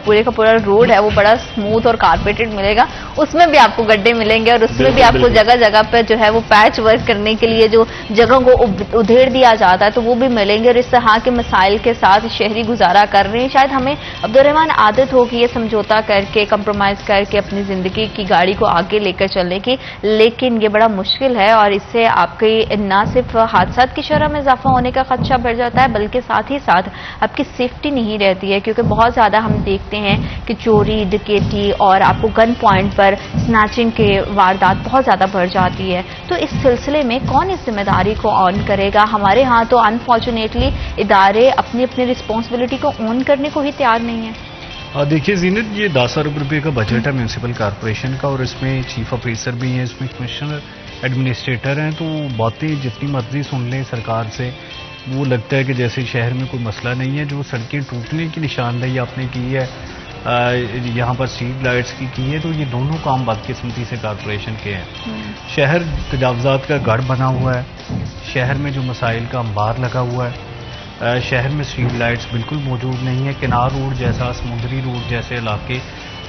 A: پورے کا پورا روڈ ہے وہ بڑا اسموتھ اور کارپیٹڈ ملے گا, اس میں بھی آپ کو گڈھے ملیں گے, اور اس میں بھی آپ کو جگہ جگہ پہ جو ہے وہ پیچ ورک کرنے کے لیے جو جگہوں کو ادھیڑ دیا جاتا ہے تو وہ بھی ملیں گے. اور اس طرح کے مسائل کے ساتھ شہری گزارا کر رہے ہیں. شاید ہمیں عبدالرحمان عادت ہوگی یہ سمجھوتا کر کے, کمپرومائز کر کے اپنی زندگی کی گاڑی کو آگے لے کر چلنے کی, لیکن یہ بڑا مشکل ہے, اور اس سے آپ کی نہ صرف حادثات کی شرح میں اضافہ ہونے کا خدشہ بڑھ جاتا ہے بلکہ ساتھ ہی ساتھ آپ کی سیفٹی نہیں رہتی ہے, کیونکہ بہت زیادہ ہم دیکھتے ہیں کہ چوری, ڈکیتی اور آپ کو گن پوائنٹ پر سنیچنگ کے واردات بہت زیادہ بڑھ جاتی ہے. تو اس سلسلے میں کون اس ذمہ داری کو آن کرے گا؟ ہمارے ہاں تو انفارچونیٹلی ادارے اپنی اپنی رسپانسبلٹی کو آن کرنے کو ہی تیار نہیں ہیں.
B: دیکھیے زینت, یہ 10 ارب روپے کا بجٹ ہے میونسپل کارپوریشن کا, اور اس میں چیف آفیسر بھی ہیں, اس میں کمشنر ایڈمنسٹریٹر ہیں, تو باتیں جتنی مرضی سن لیں سرکار سے, وہ لگتا ہے کہ جیسے شہر میں کوئی مسئلہ نہیں ہے. جو سڑکیں ٹوٹنے کی نشاندہی آپ نے کی ہے, یہاں پر اسٹریٹ لائٹس کی ہے, تو یہ دونوں کام بدقسمتی سے کارپوریشن کے ہیں. شہر تجاوزات کا گڑھ بنا ہوا ہے, شہر میں جو مسائل کا انبار لگا ہوا ہے, شہر میں اسٹریٹ لائٹس بالکل موجود نہیں ہے. کنار روڈ جیسا, سمندری روڈ جیسے علاقے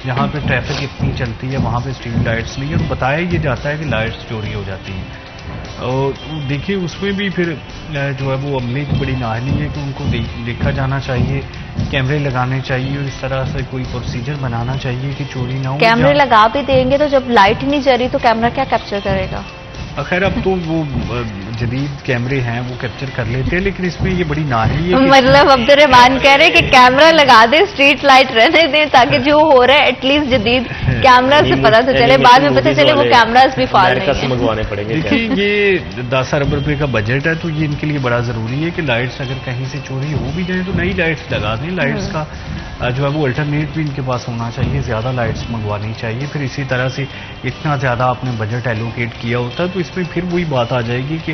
B: جہاں پہ ٹریفک اتنی چلتی ہے وہاں پہ اسٹریٹ لائٹس نہیں ہے, اور بتایا یہ جاتا ہے کہ لائٹس چوری ہو جاتی ہیں. اور دیکھیے اس میں بھی پھر جو ہے وہ عملے کی بڑی نااہلی ہے کہ ان کو دیکھا جانا چاہیے, کیمرے لگانے چاہیے, اور اس طرح سے کوئی پروسیجر بنانا چاہیے کہ چوری نہ ہو.
A: کیمرے لگا بھی دیں گے تو جب لائٹ نہیں جل رہی تو کیمرہ کیا کیپچر کرے گا؟
B: خیر اب تو وہ جدید کیمرے ہیں وہ کیپچر کر لیتے ہیں, لیکن اس میں یہ بڑی نااہلی ہے.
A: مطلب عبدالرحمان کہہ رہے کہ کیمرہ لگا دیں, اسٹریٹ لائٹ رہنے دیں, تاکہ جو ہو رہا ہے ایٹ لیسٹ جدید کیمرہ سے پتہ تو چلے, بعد میں پتہ چلے وہ کیمراز بھی فعال نہیں ہیں.
B: دیکھیے یہ 10 ارب روپے کا بجٹ ہے, تو یہ ان کے لیے بڑا ضروری ہے کہ لائٹس اگر کہیں سے چوری ہو بھی جائیں تو نئی لائٹس لگا دیں. لائٹس کا جو ہے وہ الٹرنیٹ بھی ان کے پاس ہونا چاہیے, زیادہ لائٹس منگوانی چاہیے. پھر اسی طرح سے اتنا زیادہ آپ نے بجٹ ایلوکیٹ کیا ہوتا ہے تو اس میں پھر وہی بات آ جائے گی کہ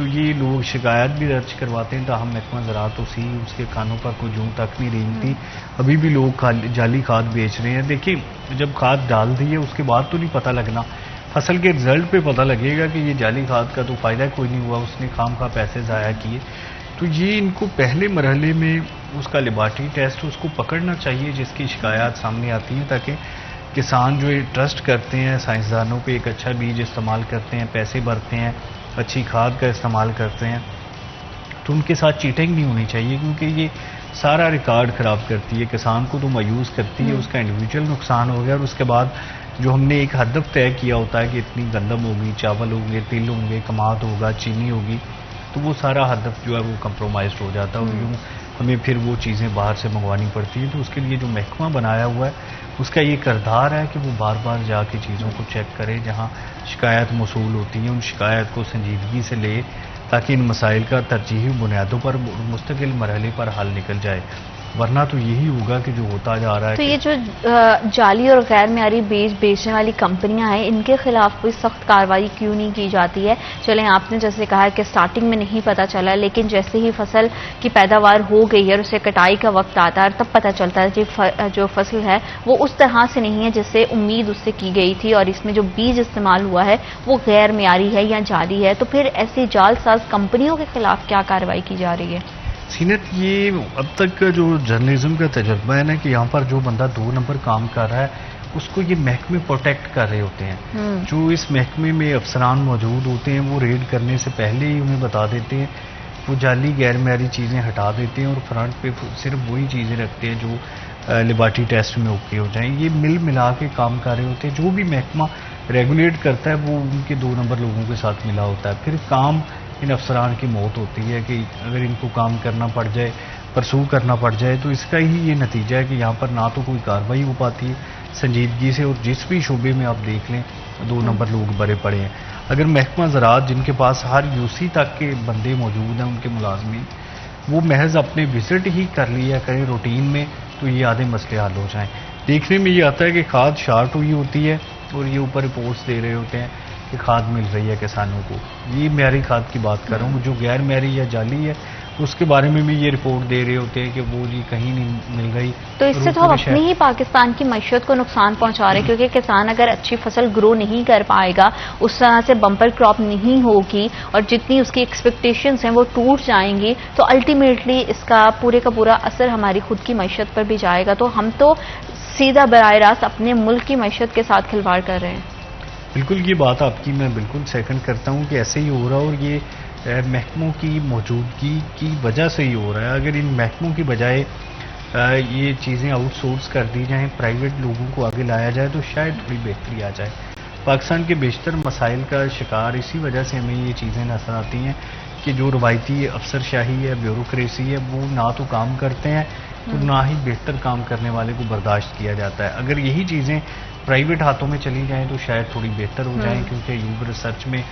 B: تو یہ لوگ شکایت بھی درج کرواتے ہیں، تاہم محکمہ زراعت اس کے کانوں پر کوئی جون تک نہیں رینگتی. ابھی بھی لوگ جعلی کھاد بیچ رہے ہیں. دیکھیں جب کھاد ڈال دی ہے اس کے بعد تو نہیں پتہ لگنا، فصل کے رزلٹ پہ پتہ لگے گا کہ یہ جعلی کھاد کا تو فائدہ کوئی نہیں ہوا، اس نے خام خواہ پیسے ضائع کیے. تو یہ ان کو پہلے مرحلے میں اس کا لیبارٹری ٹیسٹ اس کو پکڑنا چاہیے جس کی شکایات سامنے آتی ہیں، تاکہ کسان جو ٹرسٹ کرتے ہیں سائنسدانوں پہ، ایک اچھا بیج استعمال کرتے ہیں، پیسے بھرتے ہیں، اچھی کھاد کا استعمال کرتے ہیں، تو ان کے ساتھ چیٹنگ نہیں ہونی چاہیے، کیونکہ یہ سارا ریکارڈ خراب کرتی ہے، کسان کو تو مایوس کرتی ہے، اس کا انڈیویجول نقصان ہو گیا. اور اس کے بعد جو ہم نے ایک ہدف طے کیا ہوتا ہے کہ اتنی گندم ہوگی، چاول ہوں گے، تل ہوں گے، کماد ہوگا، چینی ہوگی، تو وہ سارا ہدف جو ہے وہ کمپرومائزڈ ہو جاتا ہے، اور یوں ہمیں پھر وہ چیزیں باہر سے منگوانی پڑتی ہیں. تو اس کے لیے جو محکمہ بنایا ہوا ہے اس کا یہ کردار ہے کہ وہ بار بار جا کے چیزوں کو چیک کرے، جہاں شکایت موصول ہوتی ہیں ان شکایت کو سنجیدگی سے لے، تاکہ ان مسائل کا ترجیحی بنیادوں پر مستقل مرحلے پر حل نکل جائے. ورنہ تو یہی ہوگا کہ جو ہوتا جا رہا ہے.
A: تو یہ جو جعلی اور غیر معیاری بیج بیچنے والی کمپنیاں ہیں، ان کے خلاف کوئی سخت کارروائی کیوں نہیں کی جاتی ہے؟ چلیں آپ نے جیسے کہا کہ سٹارٹنگ میں نہیں پتہ چلا، لیکن جیسے ہی فصل کی پیداوار ہو گئی ہے اور اسے کٹائی کا وقت آتا ہے تب پتہ چلتا ہے کہ جو فصل ہے وہ اس طرح سے نہیں ہے جس سے امید اس سے کی گئی تھی، اور اس میں جو بیج استعمال ہوا ہے وہ غیر معیاری ہے یا جعلی ہے. تو پھر ایسی جعل ساز کمپنیوں کے خلاف کیا کارروائی کی جا رہی ہے؟
B: سینت، یہ اب تک کا جو جرنلزم کا تجربہ ہے نا کہ یہاں پر جو بندہ 2 نمبر کام کر رہا ہے اس کو یہ محکمے پروٹیکٹ کر رہے ہوتے ہیں. جو اس محکمے میں افسران موجود ہوتے ہیں وہ ریڈ کرنے سے پہلے ہی انہیں بتا دیتے ہیں، وہ جعلی غیر معیاری چیزیں ہٹا دیتے ہیں اور فرنٹ پہ صرف وہی چیزیں رکھتے ہیں جو لیبارٹری ٹیسٹ میں اوکے ہو جائیں. یہ مل ملا کے کام کر رہے ہوتے ہیں. جو بھی محکمہ ریگولیٹ کرتا ہے وہ ان کے 2 نمبر لوگوں کے ساتھ ملا ہوتا ہے. پھر کام ان افسران کی موت ہوتی ہے کہ اگر ان کو کام کرنا پڑ جائے، پرسو کرنا پڑ جائے، تو اس کا ہی یہ نتیجہ ہے کہ یہاں پر نہ تو کوئی کارروائی ہو پاتی ہے سنجیدگی سے، اور جس بھی شعبے میں آپ دیکھ لیں 2 نمبر لوگ بڑے پڑے ہیں. اگر محکمہ زراعت جن کے پاس ہر یوسی تک کے بندے موجود ہیں، ان کے ملازمین، وہ محض اپنے وزٹ ہی کر لیا کریں روٹین میں، تو یہ آدھے مسئلے حل ہو جائیں. دیکھنے میں یہ آتا ہے کہ کھاد شارٹ ہوئی ہوتی ہے اور یہ اوپر رپورٹس دے رہے ہوتے ہیں کہ کھاد مل رہی ہے کسانوں کو. یہ معیاری کھاد کی بات کر رہا ہوں. جو غیر معیاری یا جعلی ہے اس کے بارے میں بھی یہ رپورٹ دے رہے ہوتے ہیں کہ وہ جی کہیں نہیں مل گئی.
A: تو اس سے تو ہم اپنی ہی پاکستان کی معیشت کو نقصان پہنچا رہے ہیں، کیونکہ کسان اگر اچھی فصل گرو نہیں کر پائے گا، اس طرح سے بمپر کراپ نہیں ہوگی اور جتنی اس کی ایکسپیکٹیشنز ہیں وہ ٹوٹ جائیں گی، تو الٹیمیٹلی اس کا پورے کا پورا اثر ہماری خود کی معیشت پر بھی جائے گا. تو ہم تو سیدھا براہ راست اپنے ملک کی معیشت کے ساتھ کھلواڑ کر رہے ہیں.
B: بالکل یہ بات آپ کی میں بالکل سیکنڈ کرتا ہوں کہ ایسے ہی ہو رہا ہے، اور یہ محکموں کی موجودگی کی وجہ سے ہی ہو رہا ہے. اگر ان محکموں کی بجائے یہ چیزیں آؤٹ سورس کر دی جائیں، پرائیویٹ لوگوں کو آگے لایا جائے، تو شاید تھوڑی بہتری آ جائے. پاکستان کے بیشتر مسائل کا شکار اسی وجہ سے ہمیں یہ چیزیں نظر آتی ہیں کہ جو روایتی افسر شاہی ہے، بیوروکریسی ہے، وہ نہ تو کام کرتے ہیں تو نہ ہی بہتر کام کرنے والے کو برداشت کیا جاتا ہے. اگر یہی چیزیں پرائیویٹ ہاتھوں میں چلی جائیں تو شاید تھوڑی بہتر ہو جائیں، کیونکہ یوب ریسرچ میں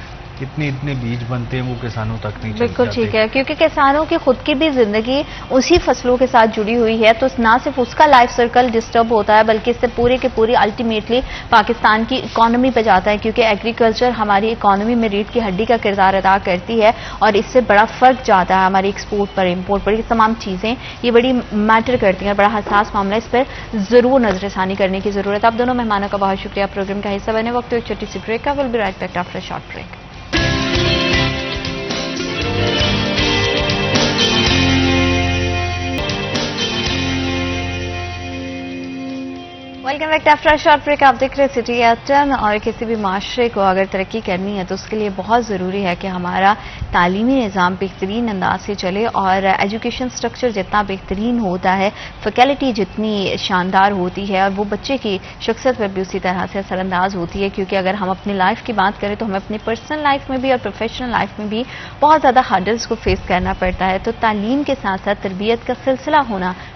B: اتنے بیج بنتے ہیں وہ کسانوں تک نہیں چلے جاتے.
A: بالکل ٹھیک ہے، کیونکہ کسانوں کی خود کی بھی زندگی اسی فصلوں کے ساتھ جڑی ہوئی ہے، تو نہ صرف اس کا لائف سرکل ڈسٹرب ہوتا ہے بلکہ اس سے پورے کے پوری الٹیمیٹلی پاکستان کی اکانومی پہ جاتا ہے، کیونکہ ایگریکلچر ہماری اکانومی میں ریڑھ کی ہڈی کا کردار ادا کرتی ہے اور اس سے بڑا فرق جاتا ہے ہماری ایکسپورٹ پر، امپورٹ پر. یہ تمام چیزیں یہ بڑی میٹر کرتی ہیں، بڑا حساس معاملہ، اس پر ضرور نظر ثانی کرنے کی ضرورت ہے. آپ دونوں مہمانوں کا بہت شکریہ پروگرام کا حصہ بنے. وقت ایک چھوٹی سی بریک کا. Will be right back after short break. Welcome back after short break. آپ دیکھ رہے سٹی ایٹ 10. اور کسی بھی معاشرے کو اگر ترقی کرنی ہے تو اس کے لیے بہت ضروری ہے کہ ہمارا تعلیمی نظام بہترین انداز سے چلے، اور ایجوکیشن سٹرکچر جتنا بہترین ہوتا ہے، فیکلٹی جتنی شاندار ہوتی ہے، اور وہ بچے کی شخصیت پر بھی اسی طرح سے اثر انداز ہوتی ہے. کیونکہ اگر ہم اپنی لائف کی بات کریں تو ہمیں اپنی پرسنل لائف میں بھی اور پروفیشنل لائف میں بھی بہت زیادہ ہرڈلز کو فیس کرنا پڑتا ہے. تو تعلیم کے ساتھ ساتھ تربیت کا سلسلہ ہونا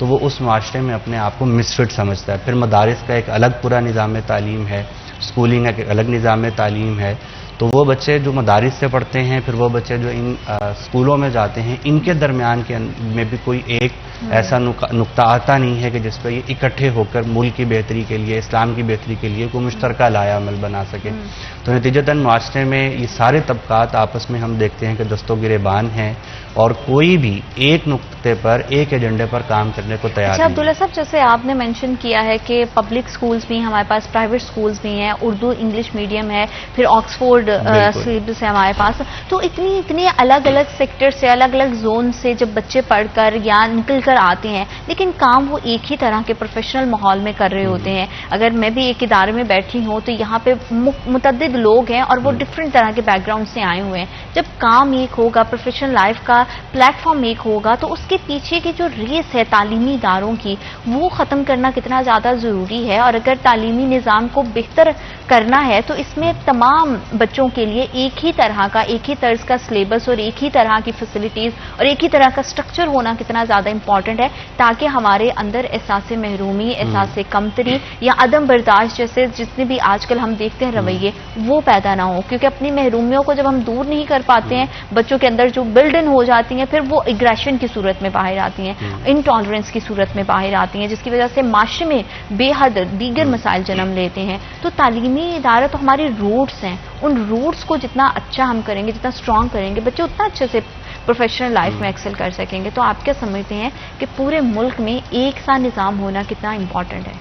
D: تو وہ اس معاشرے میں اپنے آپ کو مسفٹ سمجھتا ہے. پھر مدارس کا ایک الگ پورا نظام تعلیم ہے, اسکولنگ کا ایک الگ نظام تعلیم ہے. تو وہ بچے جو مدارس سے پڑھتے ہیں, پھر وہ بچے جو ان اسکولوں میں جاتے ہیں, ان کے درمیان میں بھی کوئی ایک ایسا نقطہ آتا نہیں ہے کہ جس پہ یہ اکٹھے ہو کر ملک کی بہتری کے لیے, اسلام کی بہتری کے لیے کوئی مشترکہ لائحہ عمل بنا سکے. تو نتیجتاً معاشرے میں یہ سارے طبقات آپس میں ہم دیکھتے ہیں کہ دست و گریبان ہیں, اور کوئی بھی ایک نقطے پر, ایک ایجنڈے پر کام کرنے کو تیار نہیں.
A: عبداللہ صاحب, جیسے آپ نے مینشن کیا ہے کہ پبلک سکولز بھی ہیں ہمارے پاس, پرائیویٹ سکولز بھی ہیں, اردو انگلش میڈیم ہے, پھر آکسفورڈ سلیبس ہے ہمارے پاس, تو اتنی الگ الگ سیکٹر سے, الگ الگ زون سے جب بچے پڑھ کر یا نکل کر آتے ہیں, لیکن کام وہ ایک ہی طرح کے پروفیشنل ماحول میں کر رہے ہوتے ہیں. اگر میں بھی ایک ادارے میں بیٹھی ہوں تو یہاں پہ متعدد لوگ ہیں اور وہ ڈفرینٹ طرح کے بیک گراؤنڈ سے آئے ہوئے ہیں. جب کام ایک ہوگا, پروفیشنل لائف کا پلیٹ فارم ایک ہوگا, تو اس کے پیچھے کی جو ریس ہے تعلیمی اداروں کی, وہ ختم کرنا کتنا زیادہ ضروری ہے. اور اگر تعلیمی نظام کو بہتر کرنا ہے تو اس میں تمام بچوں کے لیے ایک ہی طرح کا, ایک ہی طرز کا سلیبس اور ایک ہی طرح کی فیسلٹیز اور ایک ہی طرح کا سٹرکچر ہونا کتنا زیادہ امپورٹنٹ ہے, تاکہ ہمارے اندر احساس محرومی, احساس کمتری یا عدم برداشت جیسے جتنے بھی آج کل ہم دیکھتے ہیں رویے, وہ پیدا نہ ہو. کیونکہ اپنی محرومیوں کو جب ہم دور نہیں کر پاتے ہیں, بچوں کے اندر جو بلڈ ان ہو جاتی ہیں, پھر وہ اگریشن کی صورت میں باہر آتی ہیں, انٹالرنس کی صورت میں باہر آتی ہیں, جس کی وجہ سے معاشرے میں بے حد دیگر مسائل جنم لیتے ہیں. تو تعلیمی ادارے تو ہماری روٹس ہیں, ان روٹس کو جتنا اچھا ہم کریں گے, جتنا اسٹرانگ کریں گے, بچے اتنا اچھے سے پروفیشنل لائف میں ایکسل کر سکیں گے. تو آپ کیا سمجھتے ہیں کہ پورے ملک میں ایک سا نظام ہونا کتنا امپورٹنٹ ہے؟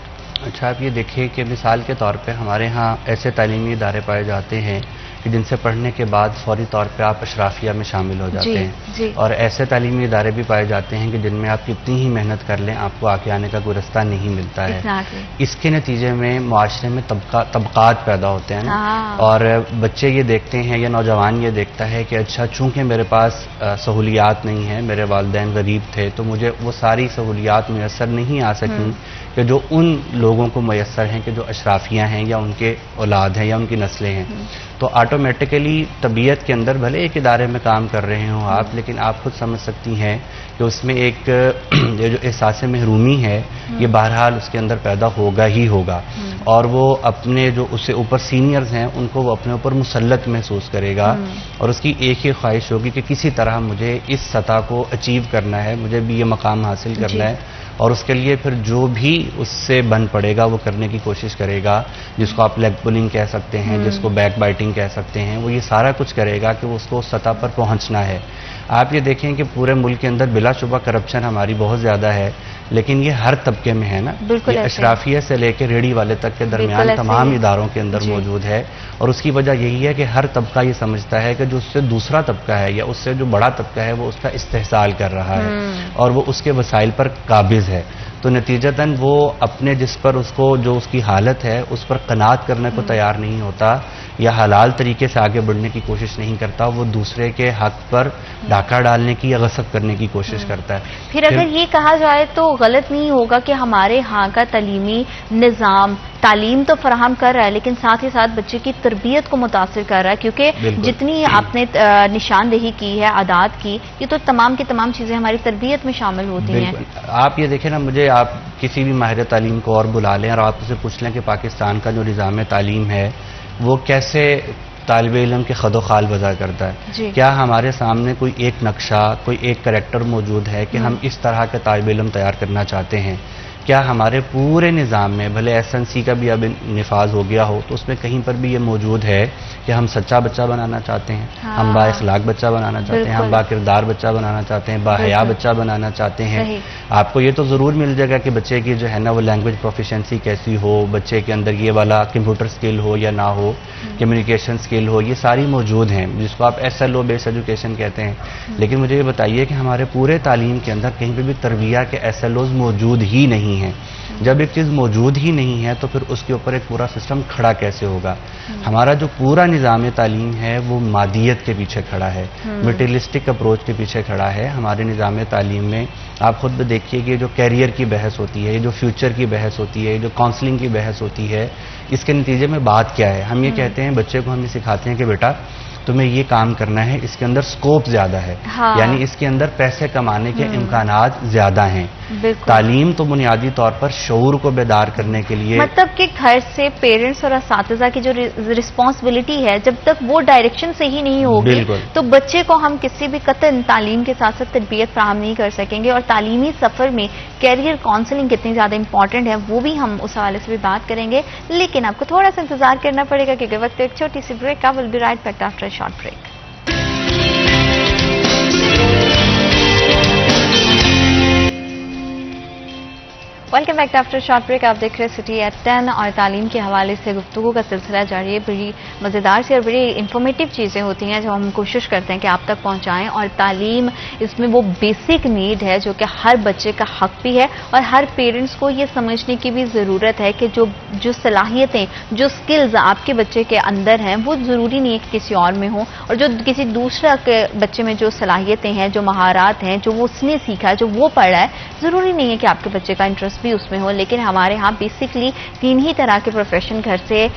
D: اچھا, آپ یہ دیکھیں کہ مثال کے طور پہ ہمارے ہاں ایسے تعلیمی ادارے پائے جاتے ہیں کہ جن سے پڑھنے کے بعد فوری طور پہ آپ اشرافیہ میں شامل ہو جاتے ہیں, اور ایسے تعلیمی ادارے بھی پائے جاتے ہیں کہ جن میں آپ کتنی ہی محنت کر لیں آپ کو آگے آنے کا کوئی رستہ نہیں ملتا ہے. اس کے نتیجے میں معاشرے میں طبقات پیدا ہوتے ہیں نا, اور بچے یہ دیکھتے ہیں یا نوجوان یہ دیکھتا ہے کہ اچھا چونکہ میرے پاس سہولیات نہیں ہیں, میرے والدین غریب تھے, تو مجھے وہ ساری سہولیات میسر نہیں آ سکیں کہ جو ان لوگوں کو میسر ہیں کہ جو اشرافیہ ہیں یا ان کے اولاد ہیں یا ان کی نسلیں ہیں. تو آٹومیٹیکلی طبیعت کے اندر بھلے ایک ادارے میں کام کر رہے ہوں آپ, لیکن آپ خود سمجھ سکتی ہیں کہ اس میں ایک جو احساس محرومی ہے یہ بہرحال اس کے اندر پیدا ہوگا ہی ہوگا, اور وہ اپنے جو اس سے اوپر سینئرز ہیں ان کو وہ اپنے اوپر مسلط محسوس کرے گا, اور اس کی ایک ہی خواہش ہوگی کہ کسی طرح مجھے اس سطح کو اچیو کرنا ہے, مجھے بھی یہ مقام حاصل کرنا ہے, اور اس کے لیے پھر جو بھی اس سے بن پڑے گا وہ کرنے کی کوشش کرے گا, جس کو آپ لیگ پولنگ کہہ سکتے ہیں, جس کو بیک بائٹنگ کہہ سکتے ہیں. وہ یہ سارا کچھ کرے گا کہ اس کو اس سطح پر پہنچنا ہے. آپ یہ دیکھیں کہ پورے ملک کے اندر بلا شبہ کرپشن ہماری بہت زیادہ ہے, لیکن یہ ہر طبقے میں ہے نا, یہ اشرافیہ سے لے کے ریڑھی والے تک کے درمیان تمام اداروں کے اندر موجود ہے. اور اس کی وجہ یہی ہے کہ ہر طبقہ یہ سمجھتا ہے کہ جو اس سے دوسرا طبقہ ہے یا اس سے جو بڑا طبقہ ہے وہ اس کا استحصال کر رہا ہے اور وہ اس کے وسائل پر قابض ہے. تو نتیجتاً وہ اپنے جس پر اس کو جو اس کی حالت ہے اس پر قناعت کرنے کو تیار نہیں ہوتا یا حلال طریقے سے آگے بڑھنے کی کوشش نہیں کرتا, وہ دوسرے کے حق پر ڈاکہ ڈالنے کی یا غصب کرنے کی کوشش کرتا ہے.
A: پھر اگر یہ کہا جائے تو غلط نہیں ہوگا کہ ہمارے ہاں کا تعلیمی نظام تعلیم تو فراہم کر رہا ہے لیکن ساتھ ہی ساتھ بچے کی تربیت کو متاثر کر رہا ہے, کیونکہ جتنی آپ نے نشاندہی کی ہے عادات کی, یہ تو تمام کی تمام چیزیں ہماری تربیت میں شامل ہوتی ہیں.
D: آپ یہ دیکھیں نا, مجھے آپ کسی بھی ماہر تعلیم کو اور بلا لیں اور آپ اسے پوچھ لیں کہ پاکستان کا جو نظام تعلیم ہے وہ کیسے طالب علم کے خد و خال وضع کرتا ہے. کیا ہمارے سامنے کوئی ایک نقشہ, کوئی ایک کریکٹر موجود ہے کہ ہم اس طرح کے طالب علم تیار کرنا چاہتے ہیں؟ کیا ہمارے پورے نظام میں, بھلے ایس این سی کا بھی اب نفاذ ہو گیا ہو, تو اس میں کہیں پر بھی یہ موجود ہے کہ ہم سچا بچہ بنانا چاہتے ہیں, ہم با اخلاق بچہ بنانا چاہتے ہیں, ہم با کردار بچہ بنانا چاہتے ہیں, با حیا بچہ بنانا چاہتے ہیں؟ آپ کو یہ تو ضرور مل جائے گا کہ بچے کی جو ہے نا وہ لینگویج پروفیشنسی کیسی ہو, بچے کے اندر یہ والا کمپیوٹر سکل ہو یا نہ ہو, کمیونیکیشن سکل ہو, یہ ساری موجود ہیں جس کو آپ ایس ایل او بیس ایجوکیشن کہتے ہیں. لیکن مجھے یہ بتائیے کہ ہمارے پورے تعلیم کے اندر کہیں پہ بھی تربیہ کے ایس ایل اوز موجود ہی نہیں ہیں. جب ایک چیز موجود ہی نہیں ہے تو پھر اس کے اوپر ایک پورا سسٹم کھڑا کیسے ہوگا؟ ہمارا جو پورا نظام تعلیم ہے وہ مادیت کے پیچھے کھڑا ہے, مٹیریلسٹک اپروچ کے پیچھے کھڑا ہے. ہمارے نظام تعلیم میں آپ خود بھی دیکھیے کہ جو کیریئر کی بحث ہوتی ہے, جو فیوچر کی بحث ہوتی ہے, جو کاؤنسلنگ کی بحث ہوتی ہے, اس کے نتیجے میں بات کیا ہے؟ ہم یہ کہتے ہیں, بچے کو ہم یہ سکھاتے ہیں کہ بیٹا تمہیں یہ کام کرنا ہے, اس کے اندر سکوپ زیادہ ہے, یعنی اس کے اندر پیسے کمانے کے امکانات زیادہ ہیں,
A: بالکل.
D: تعلیم تو بنیادی طور پر شعور کو بیدار کرنے کے لیے،
A: مطلب کہ گھر سے پیرنٹس اور اساتذہ کی جو رسپانسبلٹی ہے، جب تک وہ ڈائریکشن صحیح نہیں ہوگی
D: بالکل.
A: تو بچے کو ہم کسی بھی قطعاً تعلیم کے ساتھ ساتھ تربیت فراہم نہیں کر سکیں گے. اور تعلیمی سفر میں کیریئر کاؤنسلنگ کتنی زیادہ امپورٹنٹ ہے وہ بھی ہم اس حوالے سے بھی بات کریں گے، لیکن آپ کو تھوڑا سا انتظار کرنا پڑے گا کیونکہ وقت ایک چھوٹی سی بریک کا. Will be right back after a short break. Welcome back after short break. آپ دیکھ رہے سٹی ایٹ 10 اور تعلیم کے حوالے سے گفتگو کا سلسلہ جاری ہے. بڑی مزیدار سی اور بڑی انفارمیٹیو چیزیں ہوتی ہیں جو ہم کوشش کرتے ہیں کہ آپ تک پہنچائیں. اور تعلیم اس میں وہ بیسک نیڈ ہے جو کہ ہر بچے کا حق بھی ہے، اور ہر پیرنٹس کو یہ سمجھنے کی بھی ضرورت ہے کہ جو صلاحیتیں، جو سکلز آپ کے بچے کے اندر ہیں وہ ضروری نہیں ہے کہ کسی اور میں ہوں، اور جو کسی دوسرا کے بچے میں جو صلاحیتیں ہیں، جو مہارات ہیں، جو وہ اس نے سیکھا ہے، جو وہ پڑھا ہے، ضروری نہیں ہے کہ آپ کے بچے کا انٹرسٹ بھی اس میں ہو. لیکن ہمارے ہاں بیسکلی 3 ہی طرح کے پروفیشن گھر سے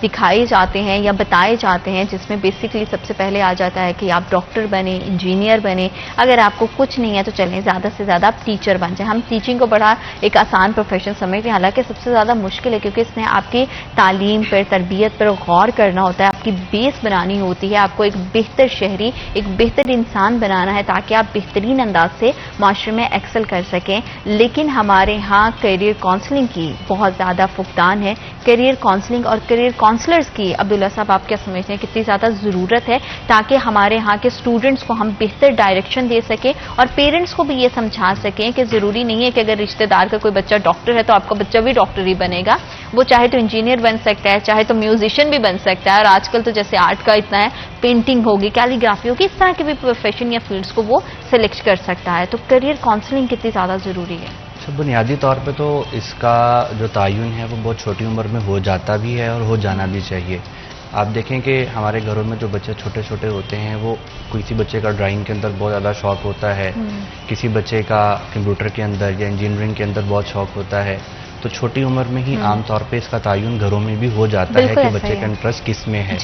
A: دکھائے جاتے ہیں یا بتائے جاتے ہیں، جس میں بیسکلی سب سے پہلے آ جاتا ہے کہ آپ ڈاکٹر بنیں، انجینئر بنیں. اگر آپ کو کچھ نہیں ہے تو چلیں زیادہ سے زیادہ آپ ٹیچر بن جائیں. ہم ٹیچنگ کو بڑا ایک آسان پروفیشن سمجھتے ہیں، حالانکہ سب سے زیادہ مشکل ہے کیونکہ اس میں آپ کی تعلیم پر، تربیت پر غور کرنا ہوتا ہے، آپ کی بیس بنانی ہوتی ہے، آپ کو ایک بہتر شہری، ایک بہتر انسان بنانا ہے تاکہ آپ بہترین انداز سے معاشرے میں ایکسل کر سکیں. لیکن ہمارے ہاں کیریئر کاؤنسلنگ کی بہت زیادہ فقدان ہے. کیریئر کاؤنسلنگ اور کیریئر کاؤنسلرز کی عبداللہ صاحب آپ کیا سمجھتے ہیں کتنی زیادہ ضرورت ہے تاکہ ہمارے ہاں کے اسٹوڈنٹس کو ہم بہتر ڈائریکشن دے سکیں اور پیرنٹس کو بھی یہ سمجھا سکیں کہ ضروری نہیں ہے کہ اگر رشتہ دار کا کوئی بچہ ڈاکٹر ہے تو آپ کا بچہ بھی ڈاکٹر ہی بنے گا. وہ چاہے تو انجینئر بن سکتا ہے، چاہے تو میوزیشین بھی بن سکتا ہے، اور آج کل تو جیسے آرٹ کا اتنا ہے، پینٹنگ ہوگی، کیلیگرافی ہوگی، اس طرح کے بھی پروفیشن یا فیلڈس کو وہ سلیکٹ کر سکتا ہے. تو کیریئر کاؤنسلنگ کتنی زیادہ ضروری ہے؟
D: بنیادی طور پہ تو اس کا جو تعین ہے وہ بہت چھوٹی عمر میں ہو جاتا بھی ہے اور ہو جانا بھی چاہیے. آپ دیکھیں کہ ہمارے گھروں میں جو بچے چھوٹے چھوٹے ہوتے ہیں، وہ کسی بچے کا ڈرائنگ کے اندر بہت زیادہ شوق ہوتا ہے، کسی بچے کا کمپیوٹر کے اندر یا انجینئرنگ کے اندر بہت شوق ہوتا ہے. تو چھوٹی عمر میں ہی عام طور پہ اس کا تعین گھروں میں بھی ہو جاتا ہے کہ بچے کا انٹرسٹ کس میں ہے.